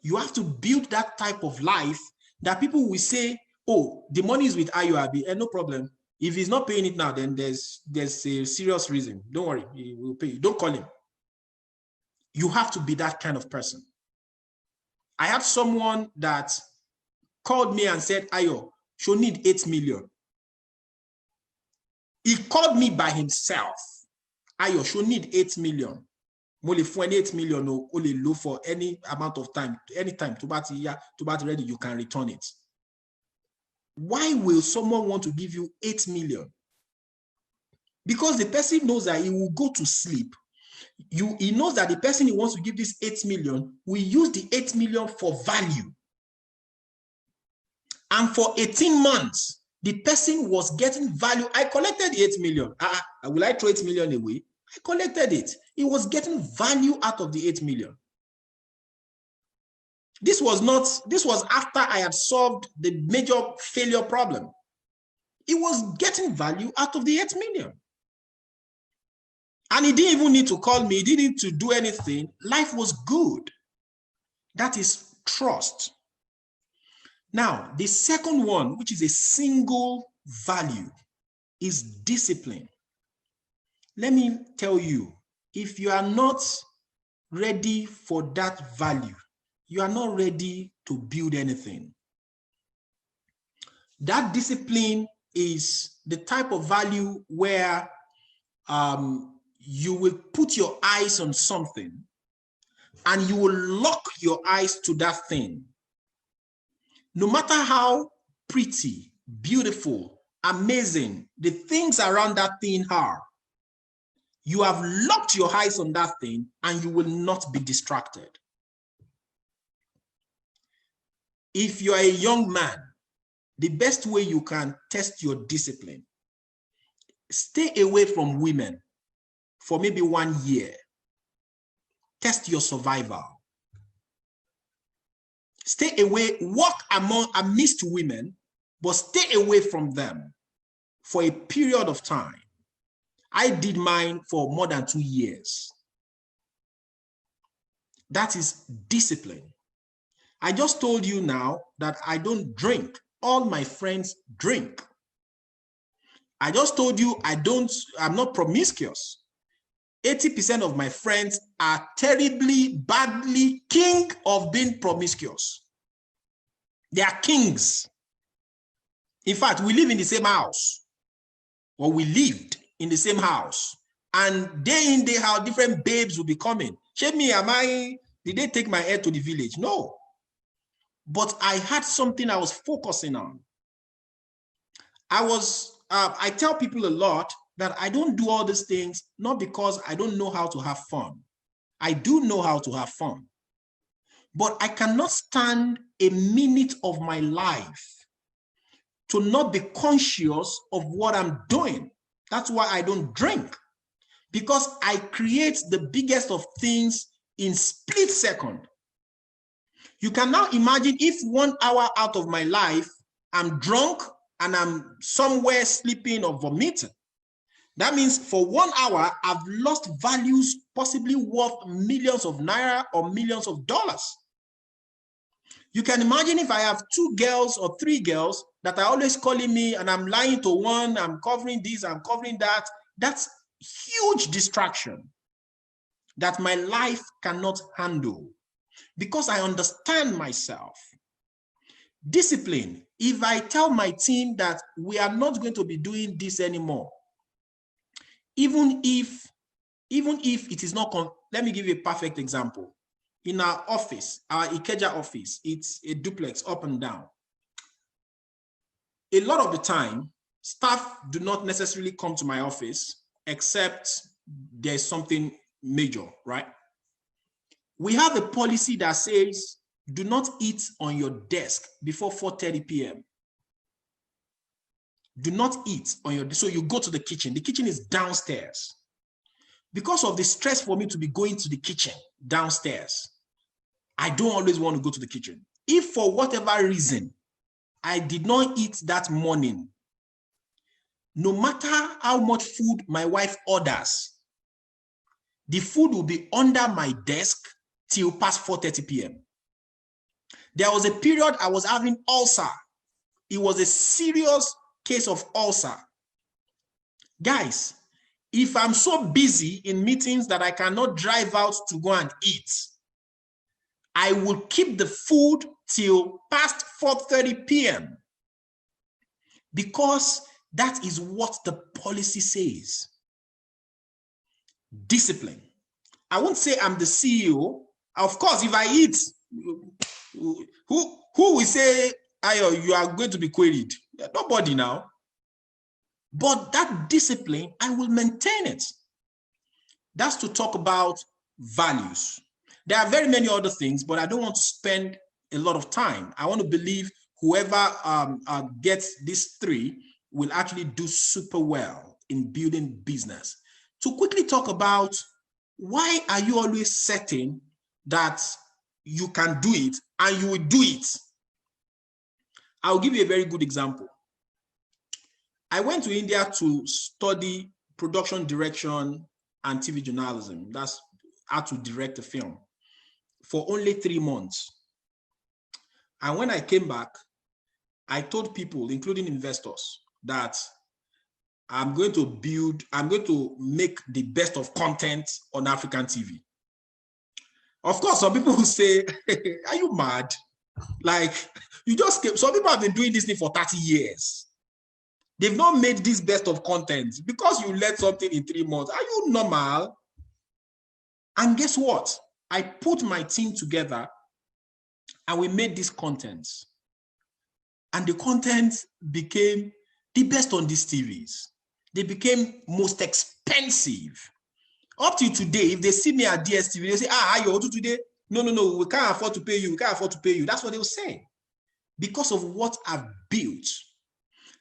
You have to build that type of life that people will say, oh, the money is with Ayo Abi, and no problem. If he's not paying it now, then there's a serious reason. Don't worry, he will pay you. Don't call him. You have to be that kind of person. I had someone that called me and said, Ayo, she'll need 8 million. He called me by himself. Ayo, she'll need 8 million. Mole for 8 million or only low for any amount of time, anytime to bat ready, you can return it. Why will someone want to give you 8 million? Because the person knows that he will go to sleep. He knows that the person he wants to give this 8 million will use the 8 million for value. And for 18 months, the person was getting value. I collected the 8 million. Will I throw 8 million away? I collected it. He was getting value out of the 8 million. This was after I had solved the major failure problem. He was getting value out of the 8 million. And he didn't even need to call me. He didn't need to do anything. Life was good. That is trust. Now, the second one, which is a single value, is discipline. Let me tell you, if you are not ready for that value, you are not ready to build anything. That discipline is the type of value where you will put your eyes on something and you will lock your eyes to that thing. No matter how pretty, beautiful, amazing the things around that thing are, you have locked your eyes on that thing and you will not be distracted. If you are a young man, the best way you can test your discipline, stay away from women for maybe 1 year. Test your survival. Stay away, walk amidst women, but stay away from them for a period of time. I did mine for more than 2 years. That is discipline. I just told you now that I don't drink. All my friends drink. I just told you I'm not promiscuous. 80% of my friends are terribly, badly king of being promiscuous. They are kings. In fact, we live in the same house, or we lived in the same house, and day in, day out, different babes will be coming. Shame me, did they take my head to the village? No. But I had something I was focusing on. I tell people a lot that I don't do all these things, not because I don't know how to have fun. I do know how to have fun. But I cannot stand a minute of my life to not be conscious of what I'm doing. That's why I don't drink, because I create the biggest of things in split second. You can now imagine if 1 hour out of my life, I'm drunk and I'm somewhere sleeping or vomiting. That means for 1 hour, I've lost values possibly worth millions of naira or millions of dollars. You can imagine if I have 2 girls or 3 girls that are always calling me and I'm lying to one, I'm covering this, I'm covering that. That's huge distraction that my life cannot handle because I understand myself. Discipline. If I tell my team that we are not going to be doing this anymore, even if it is not, let me give you a perfect example. In our office, our Ikeja office, it's a duplex up and down. A lot of the time, staff do not necessarily come to my office except there's something major, right? We have a policy that says, do not eat on your desk before 4:30 p.m. Do not eat on your desk. So you go to the kitchen. The kitchen is downstairs. Because of the stress for me to be going to the kitchen downstairs, I don't always want to go to the kitchen. If for whatever reason, I did not eat that morning, no matter how much food my wife orders, the food will be under my desk till past 4:30 p.m. There was a period I was having ulcer. It was a serious case of ulcer. Guys, if I'm so busy in meetings that I cannot drive out to go and eat, I will keep the food till past 4:30 p.m. because that is what the policy says. Discipline. I won't say I'm the CEO. Of course, if I eat, who will say, Ayo, you are going to be queried? Nobody now. But that discipline, I will maintain it. That's to talk about values. There are very many other things, but I don't want to spend a lot of time. I want to believe whoever gets these 3 will actually do super well in building business. To quickly talk about, why are you always certain that you can do it and you will do it? I'll give you a very good example. I went to India to study production direction and TV journalism. That's how to direct a film for only 3 months. And when I came back, I told people, including investors, that I'm going to make the best of content on African TV. Of course, some people will say, are you mad? Like, you just came. Some people have been doing this thing for 30 years. They've not made this best of content because you learned something in 3 months. Are you normal? And guess what? I put my team together and we made this content. And the content became the best on these TVs. They became most expensive. Up to today, if they see me at DSTV, they say, Ayo, today? No, we can't afford to pay you. We can't afford to pay you. That's what they will say. Because of what I've built.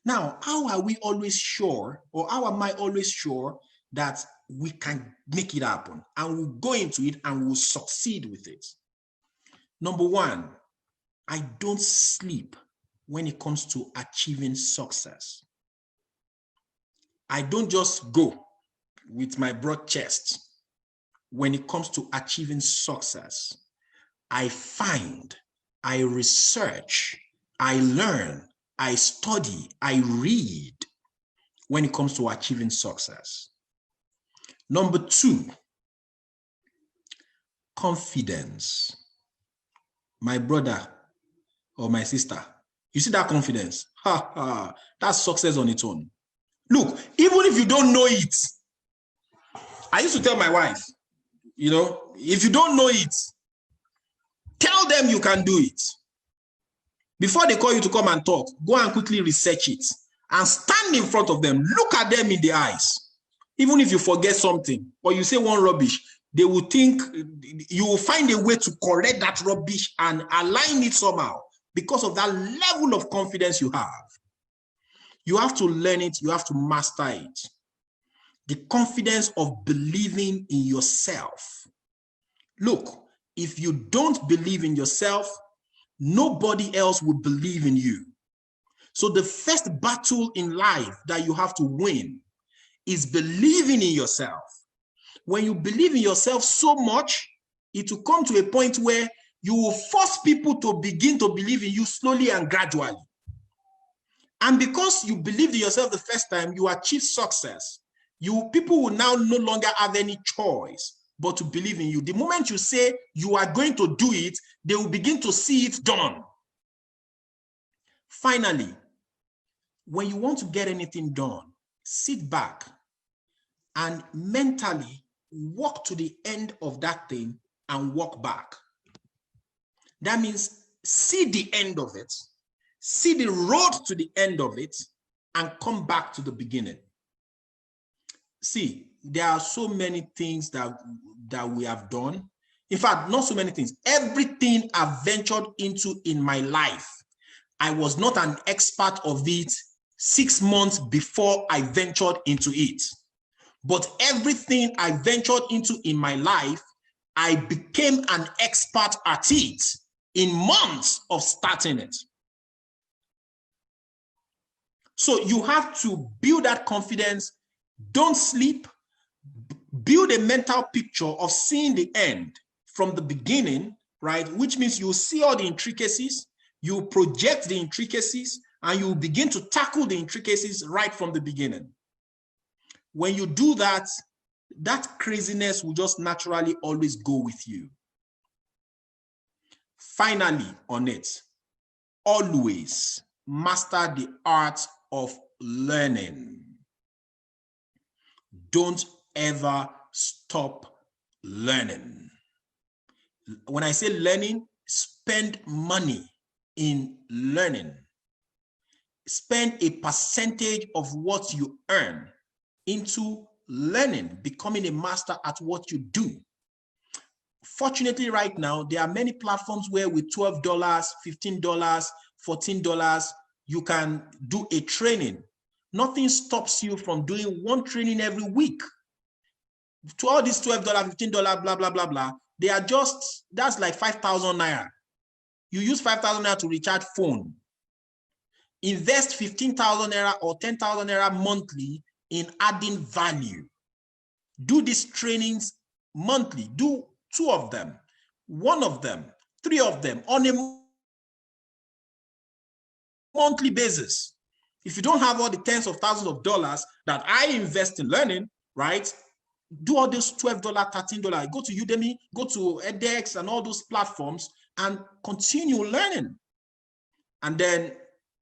Now, how are we always sure, or how am I always sure that we can make it happen and we'll go into it and we'll succeed with it? Number one, I don't sleep when it comes to achieving success. I don't just go with my broad chest when it comes to achieving success. I find, I research, I learn, I study, I read when it comes to achieving success. Number two, confidence. My brother or my sister, you see that confidence? That's success on its own. Look, even if you don't know it, I used to tell my wife, you know, if you don't know it, tell them you can do it. Before they call you to come and talk, go and quickly research it and stand in front of them. Look at them in the eyes. Even if you forget something or you say one rubbish, they will think you will find a way to correct that rubbish and align it somehow because of that level of confidence you have. You have to learn it. You have to master it. The confidence of believing in yourself. Look, if you don't believe in yourself, nobody else will believe in you. So the first battle in life that you have to win is believing in yourself. When you believe in yourself so much, it will come to a point where you will force people to begin to believe in you slowly and gradually. And because you believed in yourself the first time, you achieved success. People will now no longer have any choice but to believe in you. The moment you say you are going to do it, they will begin to see it done. Finally, when you want to get anything done, sit back and mentally walk to the end of that thing and walk back. That means see the end of it, see the road to the end of it, and come back to the beginning. See, there are so many things that we have done. In fact, not so many things. Everything I've ventured into in my life, I was not an expert of it 6 months before I ventured into it. But everything I ventured into in my life, I became an expert at it in months of starting it. So you have to build that confidence. Don't sleep. Build a mental picture of seeing the end from the beginning, right? Which means you see all the intricacies, you project the intricacies, and you begin to tackle the intricacies right from the beginning. When you do that, that craziness will just naturally always go with you. Finally, on it, always master the art of learning. Don't ever stop learning. When I say learning, spend money in learning. Spend a percentage of what you earn into learning, becoming a master at what you do. Fortunately, right now, there are many platforms where with $12, $15, $14, you can do a training. Nothing stops you from doing one training every week. To all these $12, $15, blah, blah, blah, blah, they are just, that's like 5,000 naira. You use 5,000 naira to recharge phone. Invest 15,000 naira or 10,000 naira monthly in adding value. Do these trainings monthly. Do 2 of them, 1 of them, 3 of them on a monthly basis. If you don't have all the tens of thousands of dollars that I invest in learning, right? Do all those $12, $13. Go to Udemy, go to edX and all those platforms and continue learning. And then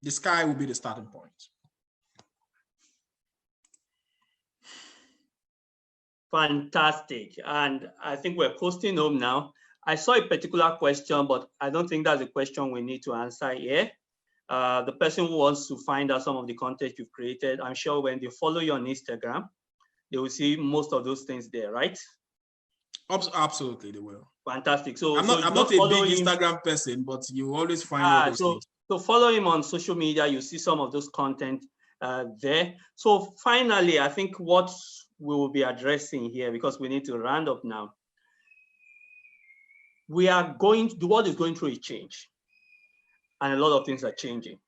the sky will be the starting point. Fantastic. And I think we're posting home now. I saw a particular question, but I don't think that's a question we need to answer here. The person who wants to find out some of the content you've created, I'm sure when they follow you on Instagram, they will see most of those things there, right? Absolutely, they will. Fantastic. So I'm not a big Instagram person, but you always find all those things. So follow him on social media. You see some of those content there. So finally, I think what we will be addressing here, because we need to round up now, the world is going through a change, and a lot of things are changing.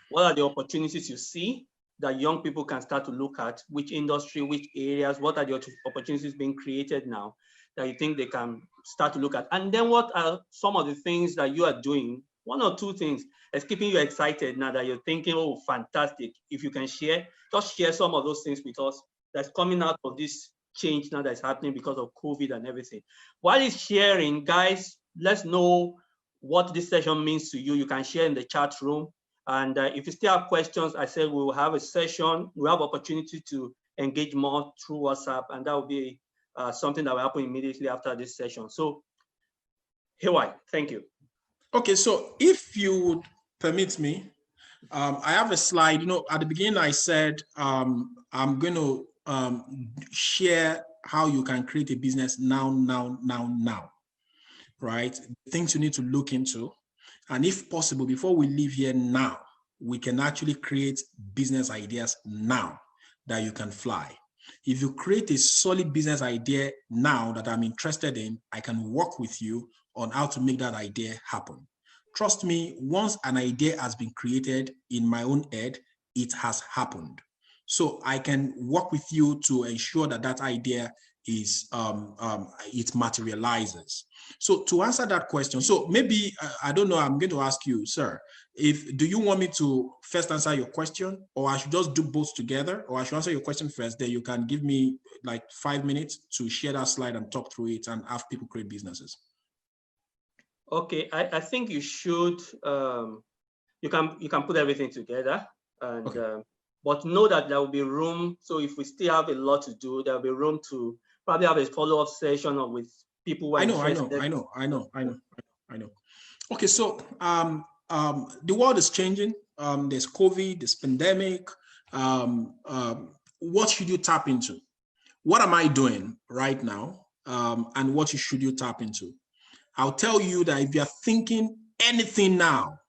What are the opportunities you see that young people can start to look at? Which industry, which areas, what are the opportunities being created now that you think they can start to look at? And then what are some of the things that you are doing, one or two things that's keeping you excited now that you're thinking, oh, fantastic. If you can share, just share some of those things, because that's coming out of this change now that's happening because of COVID and everything. While it's sharing, guys, let's know what this session means to you. You can share in the chat room. And if you still have questions, I said we will have a session. We have opportunity to engage more through WhatsApp, and that will be something that will happen immediately after this session. So, Hayward, thank you. Okay, so if you would permit me, I have a slide. You know, at the beginning I said I'm going to share how you can create a business now, right? Things you need to look into. And if possible, before we leave here now, we can actually create business ideas now that you can fly. If you create a solid business idea now that I'm interested in, I can work with you on how to make that idea happen. Trust me, once an idea has been created in my own head, it has happened. So I can work with you to ensure that that idea is it materializes. So to answer that question, so maybe I don't know, I'm going to ask you, sir, do you want me to first answer your question, or I should just do both together, or I should answer your question first, then you can give me like 5 minutes to share that slide and talk through it and have people create businesses. Okay, I think you should you can put everything together, and okay. But know that there will be room. So if we still have a lot to do, there will be room to probably have a follow-up session or with people who are interested. I know. Okay, so the world is changing. There's COVID, there's pandemic. What should you tap into? What am I doing right now? And what should you tap into? I'll tell you that if you're thinking anything now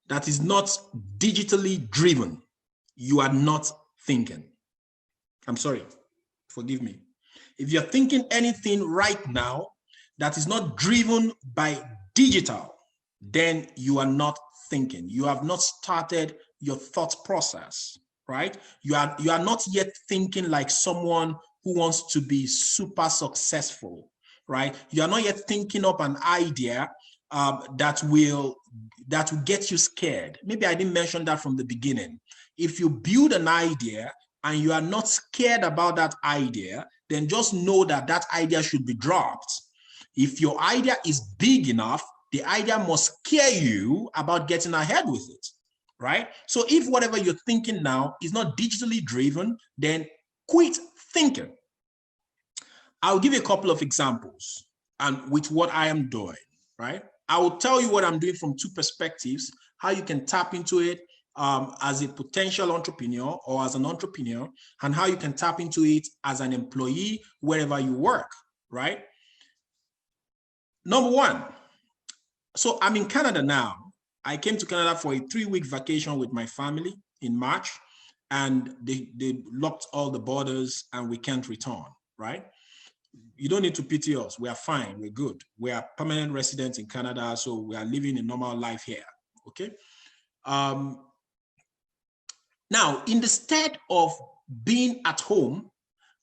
that is not digitally driven, you are not thinking. I'm sorry, forgive me. If you're thinking anything right now that is not driven by digital, then you are not thinking. You have not started your thought process, right? You are not yet thinking like someone who wants to be super successful, right? You are not yet thinking up an idea that will get you scared. Maybe I didn't mention that from the beginning. If you build an idea and you are not scared about that idea, then just know that that idea should be dropped. If your idea is big enough, the idea must scare you about getting ahead with it, right? So if whatever you're thinking now is not digitally driven, then quit thinking. I'll give you a couple of examples and with what I am doing, right? I will tell you what I'm doing from two perspectives, how you can tap into it as a potential entrepreneur or as an entrepreneur, and how you can tap into it as an employee wherever you work, right? Number one, so I'm in Canada now. I came to Canada for a 3-week vacation with my family in March, and they locked all the borders and we can't return, right? You don't need to pity us. We are fine. We're good. We are permanent residents in Canada, so we are living a normal life here, okay? Now, instead of being at home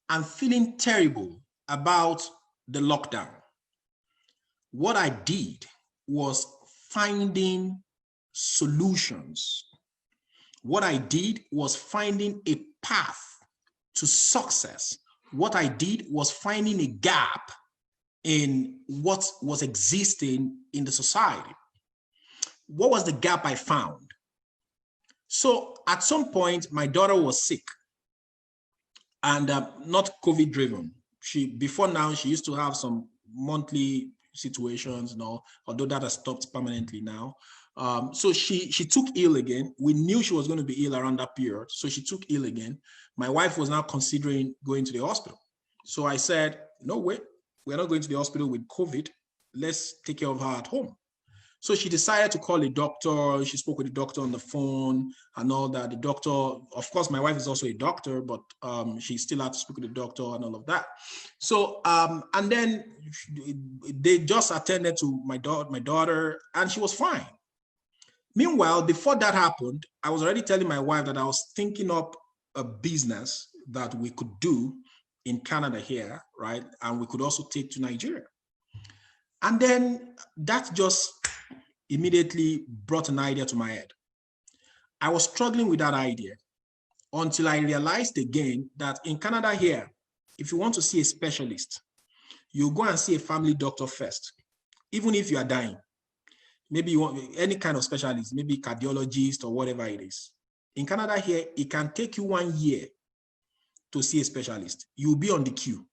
and feeling terrible about the lockdown, what I did was finding solutions. What I did was finding a path to success. What I did was finding a gap in what was existing in the society. What was the gap I found? So at some point, my daughter was sick, and not COVID driven. Before now, she used to have some monthly situations, although that has stopped permanently now. So she took ill again. We knew she was going to be ill around that period. So she took ill again. My wife was now considering going to the hospital. So I said, no way, we're not going to the hospital with COVID. Let's take care of her at home. So she decided to call a doctor. She spoke with the doctor on the phone and all that. The doctor, of course, my wife is also a doctor, but she still had to speak with the doctor and all of that. So, and then they just attended to my daughter, and she was fine. Meanwhile, before that happened, I was already telling my wife that I was thinking up a business that we could do in Canada here, right? And we could also take to Nigeria. And then that just immediately brought an idea to my head. I was struggling with that idea until I realized again that in Canada here, if you want to see a specialist, you go and see a family doctor first, even if you are dying. Maybe you want any kind of specialist, maybe cardiologist or whatever it is. In Canada here, it can take you 1 year to see a specialist. You'll be on the queue.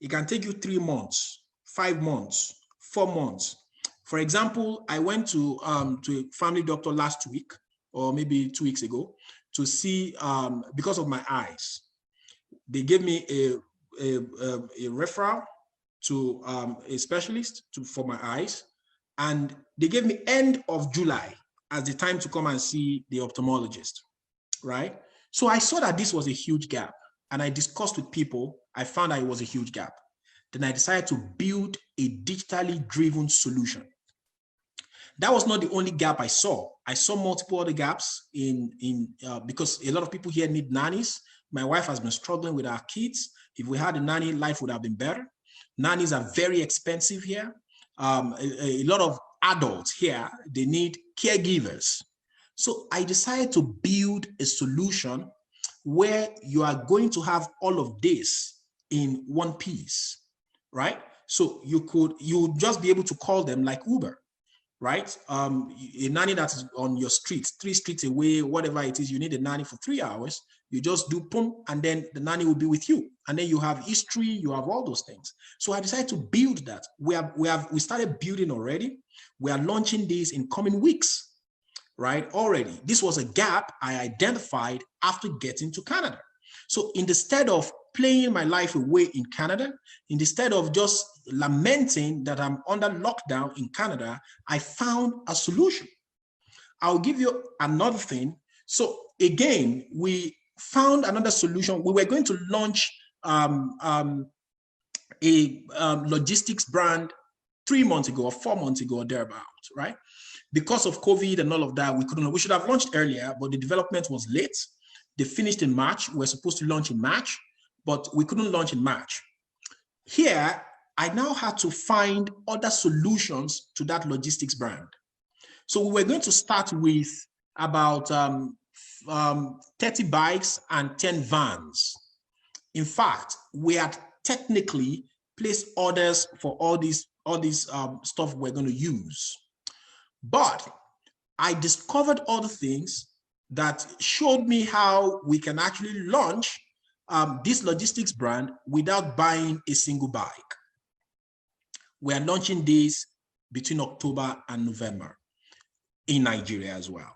It can take you 3 months, 5 months, 4 months. For example, I went to a family doctor last week, or maybe 2 weeks ago, to see, because of my eyes. They gave me a referral to a specialist for my eyes, and they gave me end of July as the time to come and see the ophthalmologist, right? So I saw that this was a huge gap, and I discussed with people. I found that it was a huge gap. Then I decided to build a digitally driven solution. That was not the only gap I saw. I saw multiple other gaps because a lot of people here need nannies. My wife has been struggling with our kids. If we had a nanny, life would have been better. Nannies are very expensive here. A lot of adults here, they need caregivers. So I decided to build a solution where you are going to have all of this in one piece, right? So you would just be able to call them like Uber, right? A nanny that is on your street, 3 streets away, whatever it is, you need a nanny for 3 hours. You just do boom, and then the nanny will be with you. And then you have history, you have all those things. So I decided to build that. We started building already. We are launching this in coming weeks, right? Already. This was a gap I identified after getting to Canada. So instead of playing my life away in Canada, instead of just lamenting that I'm under lockdown in Canada, I found a solution. I'll give you another thing. So again, we found another solution. We were going to launch a logistics brand 3 months ago or 4 months ago or thereabout, right? Because of COVID and all of that, we should have launched earlier, but the development was late. They finished in March. We're supposed to launch in March, but we couldn't launch in March. Here, I now had to find other solutions to that logistics brand. So we were going to start with about 30 bikes and 10 vans. In fact, we had technically placed orders for all these stuff we're going to use. But I discovered other things that showed me how we can actually launch this logistics brand without buying a single bike. We are launching this between October and November in Nigeria as well.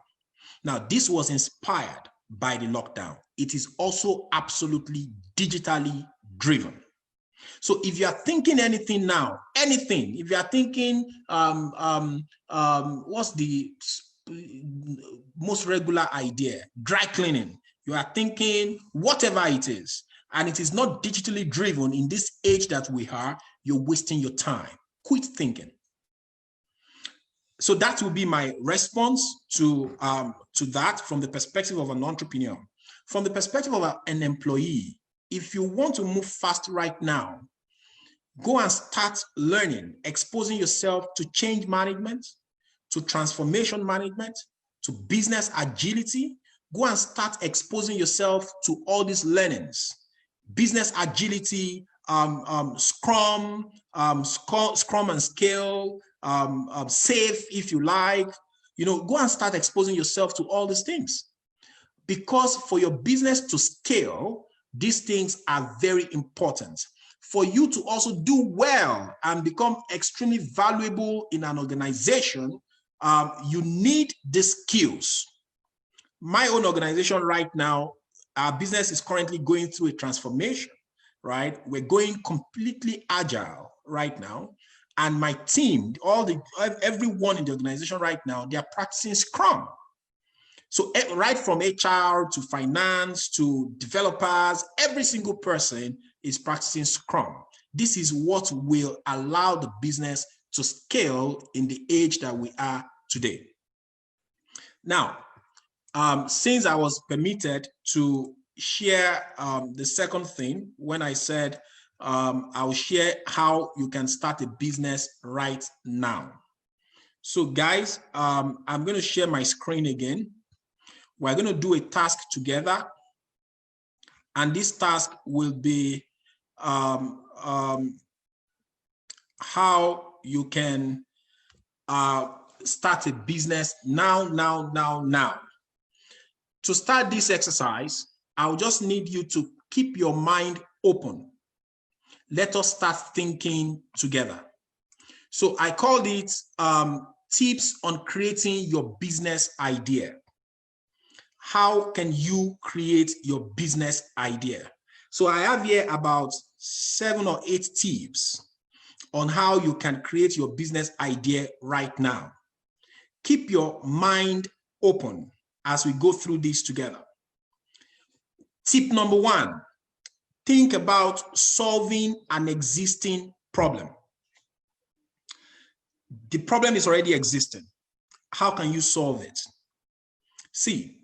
Now, this was inspired by the lockdown. It is also absolutely digitally driven. So if you are thinking anything now, anything, if you are thinking, what's the most regular idea? Dry cleaning. You are thinking whatever it is, and it is not digitally driven in this age that we are, you're wasting your time. Quit thinking. So that will be my response to that from the perspective of an entrepreneur. From the perspective of an employee, if you want to move fast right now, go and start learning, exposing yourself to change management, to transformation management, to business agility, go and start exposing yourself to all these learnings. Business agility, Scrum and Scale, SAFe, if you like. Go and start exposing yourself to all these things. Because for your business to scale, these things are very important. For you to also do well and become extremely valuable in an organization, you need these skills. My own organization right now, our business is currently going through a transformation, right? We're going completely agile right now. And my team, everyone in the organization right now, they are practicing Scrum. So right from HR to finance to developers, every single person is practicing Scrum. This is what will allow the business to scale in the age that we are today. Now, since I was permitted to share the second thing, when I said I'll share how you can start a business right now. So guys, I'm going to share my screen again. We're going to do a task together. And this task will be how you can start a business now. To start this exercise, I'll just need you to keep your mind open. Let us start thinking together. So I called it tips on creating your business idea. How can you create your business idea? So I have here about 7 or 8 tips on how you can create your business idea right now. Keep your mind open as we go through this together. Tip number 1, think about solving an existing problem. The problem is already existing. How can you solve it? See,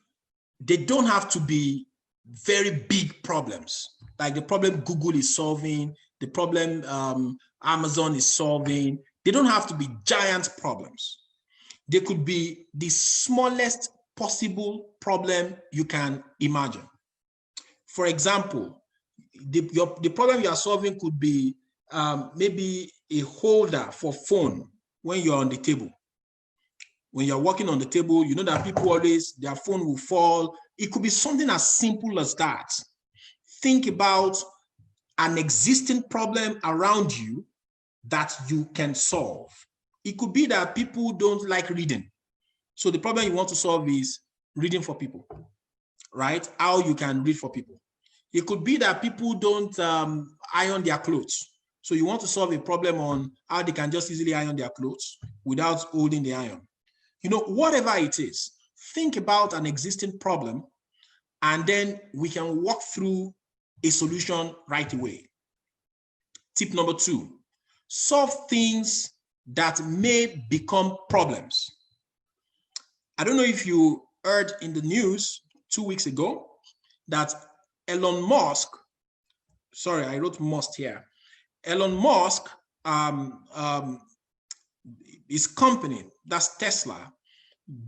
they don't have to be very big problems, like the problem Google is solving, the problem Amazon is solving. They don't have to be giant problems. They could be the smallest possible problem you can imagine. For example, the problem you are solving could be maybe a holder for phone when you're on the table. When you're working on the table, you know that people always, their phone will fall. It could be something as simple as that. Think about an existing problem around you that you can solve. It could be that people don't like reading. So the problem you want to solve is reading for people, right? How you can read for people. It could be that people don't iron their clothes. So you want to solve a problem on how they can just easily iron their clothes without holding the iron. You know, whatever it is, think about an existing problem, and then we can walk through a solution right away. Tip number 2, solve things that may become problems. I don't know if you heard in the news 2 weeks ago that Elon Musk, sorry, I wrote Musk here. Elon Musk, his company, that's Tesla,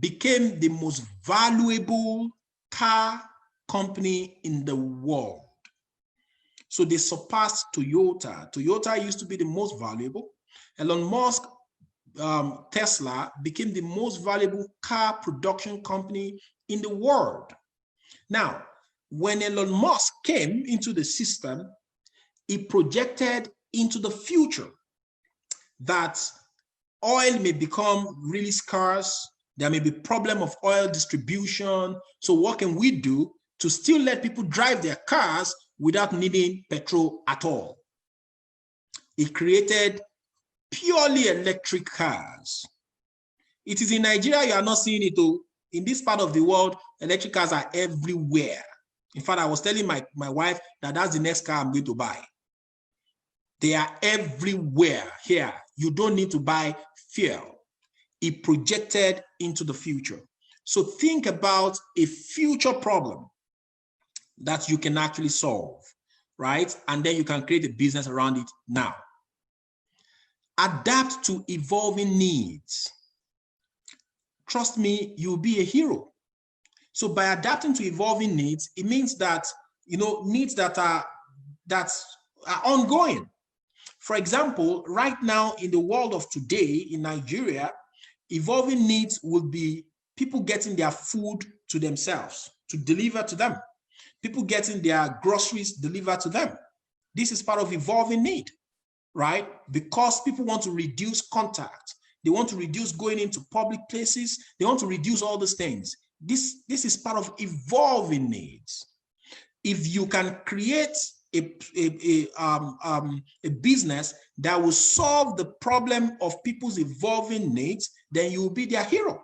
became the most valuable car company in the world. So they surpassed Toyota. Toyota used to be the most valuable. Elon Musk, Tesla, became the most valuable car production company in the world. Now, when Elon Musk came into the system, he projected into the future that oil may become really scarce. There may be problem of oil distribution. So what can we do to still let people drive their cars without needing petrol at all? He created purely electric cars. It is in Nigeria, you are not seeing it though. In this part of the world, electric cars are everywhere. In fact, I was telling my wife that that's the next car I'm going to buy. They are everywhere here. You don't need to buy fuel. It projected into the future. So think about a future problem that you can actually solve, right? And then you can create a business around it now. Adapt to evolving needs. trust me, you'll be a hero. So by adapting to evolving needs, it means that, needs that are ongoing. For example, right now in the world of today in Nigeria, evolving needs would be people getting their food to themselves, to deliver to them. People getting their groceries delivered to them. This is part of evolving need, right? Because people want to reduce contact. They want to reduce going into public places. They want to reduce all these things. This is part of evolving needs. If you can create a business that will solve the problem of people's evolving needs, then you will be their hero.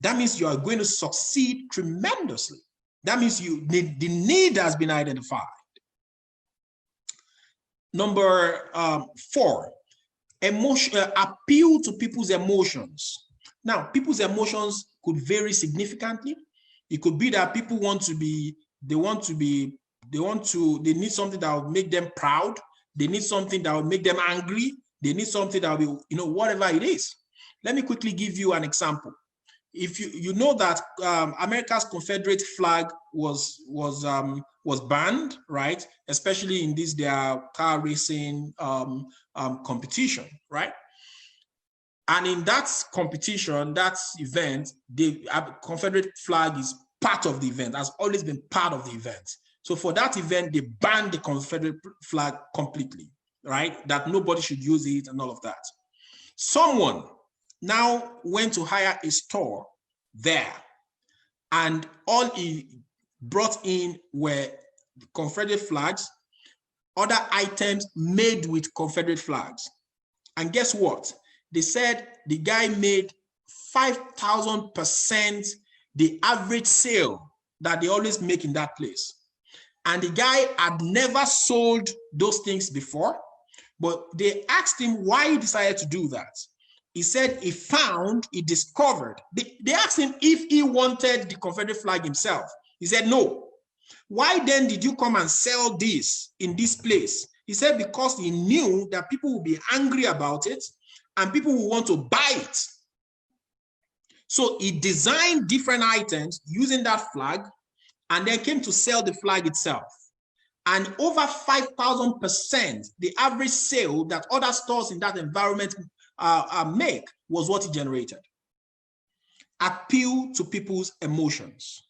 That means you are going to succeed tremendously. That means the need has been identified. Number 4, appeal to people's emotions. Now, people's emotions could vary significantly. It could be that people they need something that will make them proud. They need something that will make them angry. They need something that will be, whatever it is. Let me quickly give you an example. If you know that America's Confederate flag was banned, right? Especially in their car racing competition, right? And in that competition, that event, the Confederate flag is part of the event, has always been part of the event. So for that event, they banned the Confederate flag completely, right? That nobody should use it and all of that. Someone now went to hire a store there, and all he brought in were Confederate flags, other items made with Confederate flags. And guess what? They said the guy made 5,000% the average sale that they always make in that place. And the guy had never sold those things before, but they asked him why he decided to do that. He said he discovered. They asked him if he wanted the Confederate flag himself. He said, no. Why then did you come and sell this in this place? He said, because he knew that people would be angry about it and people will want to buy it. So he designed different items using that flag and then came to sell the flag itself. And over 5,000%, the average sale that other stores in that environment make was what he generated. Appeal to people's emotions,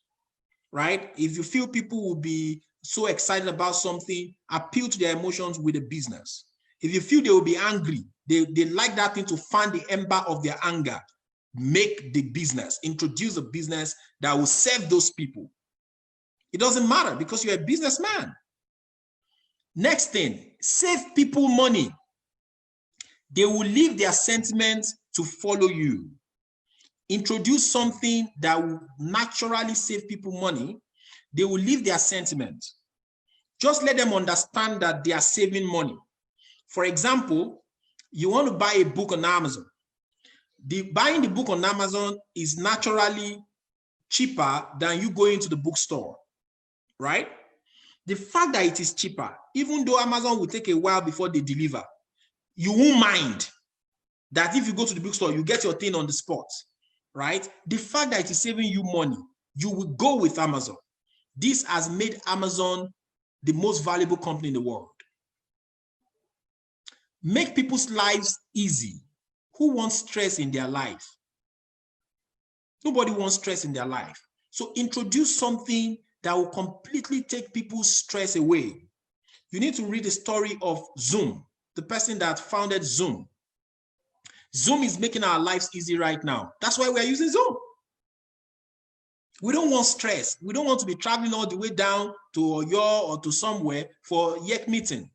right? If you feel people will be so excited about something, appeal to their emotions with a business. If you feel they will be angry, they like that thing to fan the ember of their anger, make the business, introduce a business that will serve those people. It doesn't matter because you're a businessman. Next thing, save people money. They will leave their sentiments to follow you. Introduce something that will naturally save people money. They will leave their sentiments. Just let them understand that they are saving money. For example, you want to buy a book on Amazon. Buying the book on Amazon is naturally cheaper than you going to the bookstore, right? The fact that it is cheaper, even though Amazon will take a while before they deliver, you won't mind that if you go to the bookstore, you get your thing on the spot, right? The fact that it is saving you money, you will go with Amazon. This has made Amazon the most valuable company in the world. Make people's lives easy. Who wants stress in their life? Nobody wants stress in their life. So introduce something that will completely take people's stress away. You need to read the story of Zoom, the person that founded Zoom. Zoom is making our lives easy right now. That's why we're using Zoom. We don't want stress. We don't want to be traveling all the way down to Oyo or to somewhere for YEC meeting.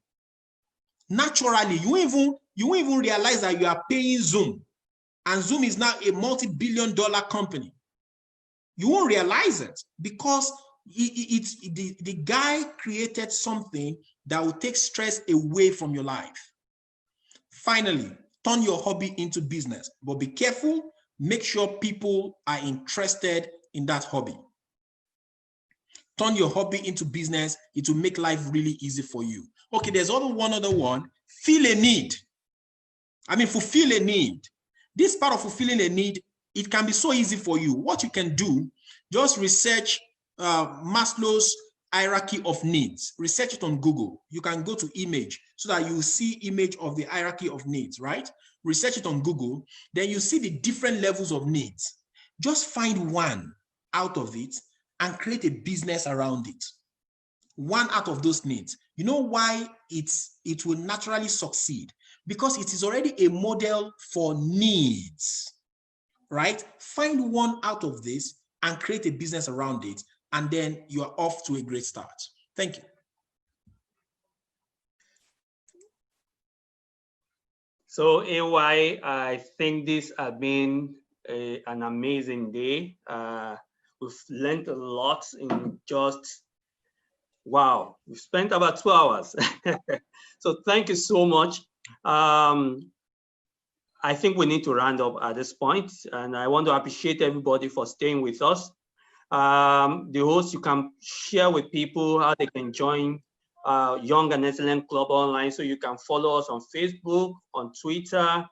Naturally, you won't even realize that you are paying Zoom. And Zoom is now a multi-billion-dollar company. You won't realize it because the guy created something that will take stress away from your life. Finally, turn your hobby into business, but be careful. Make sure people are interested in that hobby. Turn your hobby into business. It will make life really easy for you. Okay, there's one other one. Feel a need. Fulfill a need. This part of fulfilling a need it can be so easy for you. What you can do, just research Maslow's hierarchy of needs. Research it on Google. You can go to image so that you see image of the hierarchy of needs, right? Research it on Google. Then you see the different levels of needs. Just find one out of it and create a business around it. One out of those needs. You know why it will naturally succeed? Because it is already a model for needs, right? Find one out of this and create a business around it, and then you are off to a great start. Thank you. So AY, I think this has been an amazing day. We've learned a lot in just, wow, we've spent about 2 hours. So thank you so much. I think we need to round up at this point, and I want to appreciate everybody for staying with us. The host, you can share with people how they can join Young and Excellent Club online. So you can follow us on Facebook, on Twitter,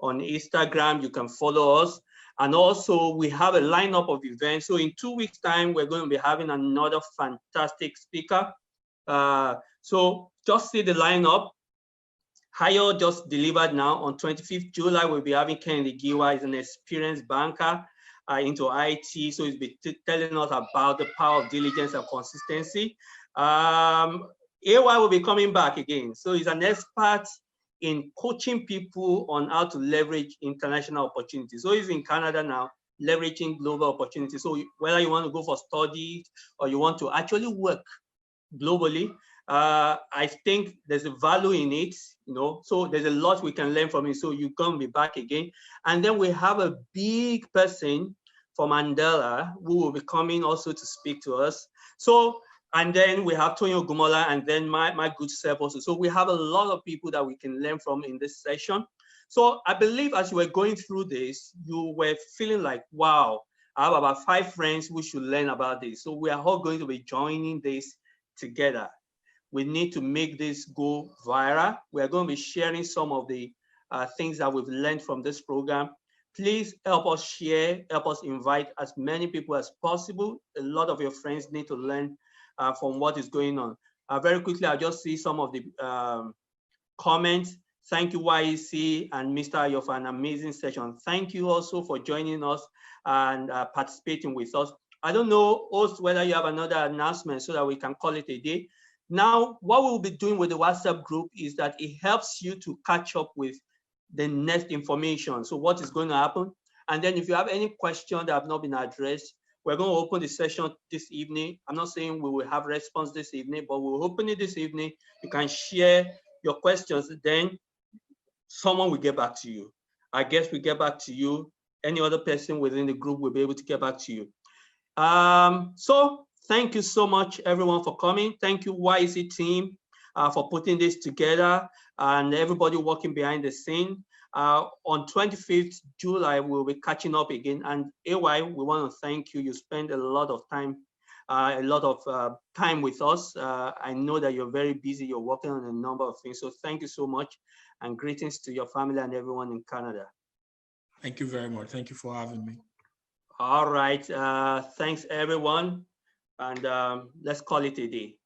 on Instagram. You can follow us. And also we have a lineup of events. So in 2 weeks' time, we're going to be having another fantastic speaker. So just see the lineup. Ayo just delivered now on 25th July. We'll be having Kennedy Giwa. He's an experienced banker into IT. So he's been telling us about the power of diligence and consistency. AY will be coming back again. So he's an expert in coaching people on how to leverage international opportunities. So he's in Canada now, leveraging global opportunities. So whether you want to go for studies or you want to actually work globally, I think there's a value in it, you know, so there's a lot we can learn from it. So you're going to be back again. And then we have a big person from Mandela who will be coming also to speak to us. So, and then we have Tonyo Gumola and then my good self also. So we have a lot of people that we can learn from in this session. So I believe as you were going through this, you were feeling like, wow, I have about 5 friends who should learn about this. So we are all going to be joining this together. We need to make this go viral. We are going to be sharing some of the things that we've learned from this program. Please help us share, help us invite as many people as possible. A lot of your friends need to learn from what is going on. Very quickly, I'll just see some of the comments. Thank you, YEC and Mr. Ayo, for an amazing session. Thank you also for joining us and participating with us. I don't know, host, whether you have another announcement so that we can call it a day. Now, what we'll be doing with the WhatsApp group is that it helps you to catch up with the next information. So what is going to happen? And then if you have any questions that have not been addressed, we're going to open the session this evening. I'm not saying we will have response this evening, but we'll open it this evening. You can share your questions. Then someone will get back to you. I guess we get back to you. Any other person within the group will be able to get back to you. So thank you so much, everyone, for coming. Thank you, YEC team, for putting this together and everybody working behind the scene. On 25th July, we'll be catching up again. And AY, we want to thank you. You spend a lot of time with us. I know that you're very busy. You're working on a number of things. So thank you so much. And greetings to your family and everyone in Canada. Thank you very much. Thank you for having me. All right. Thanks, everyone. And let's call it a day.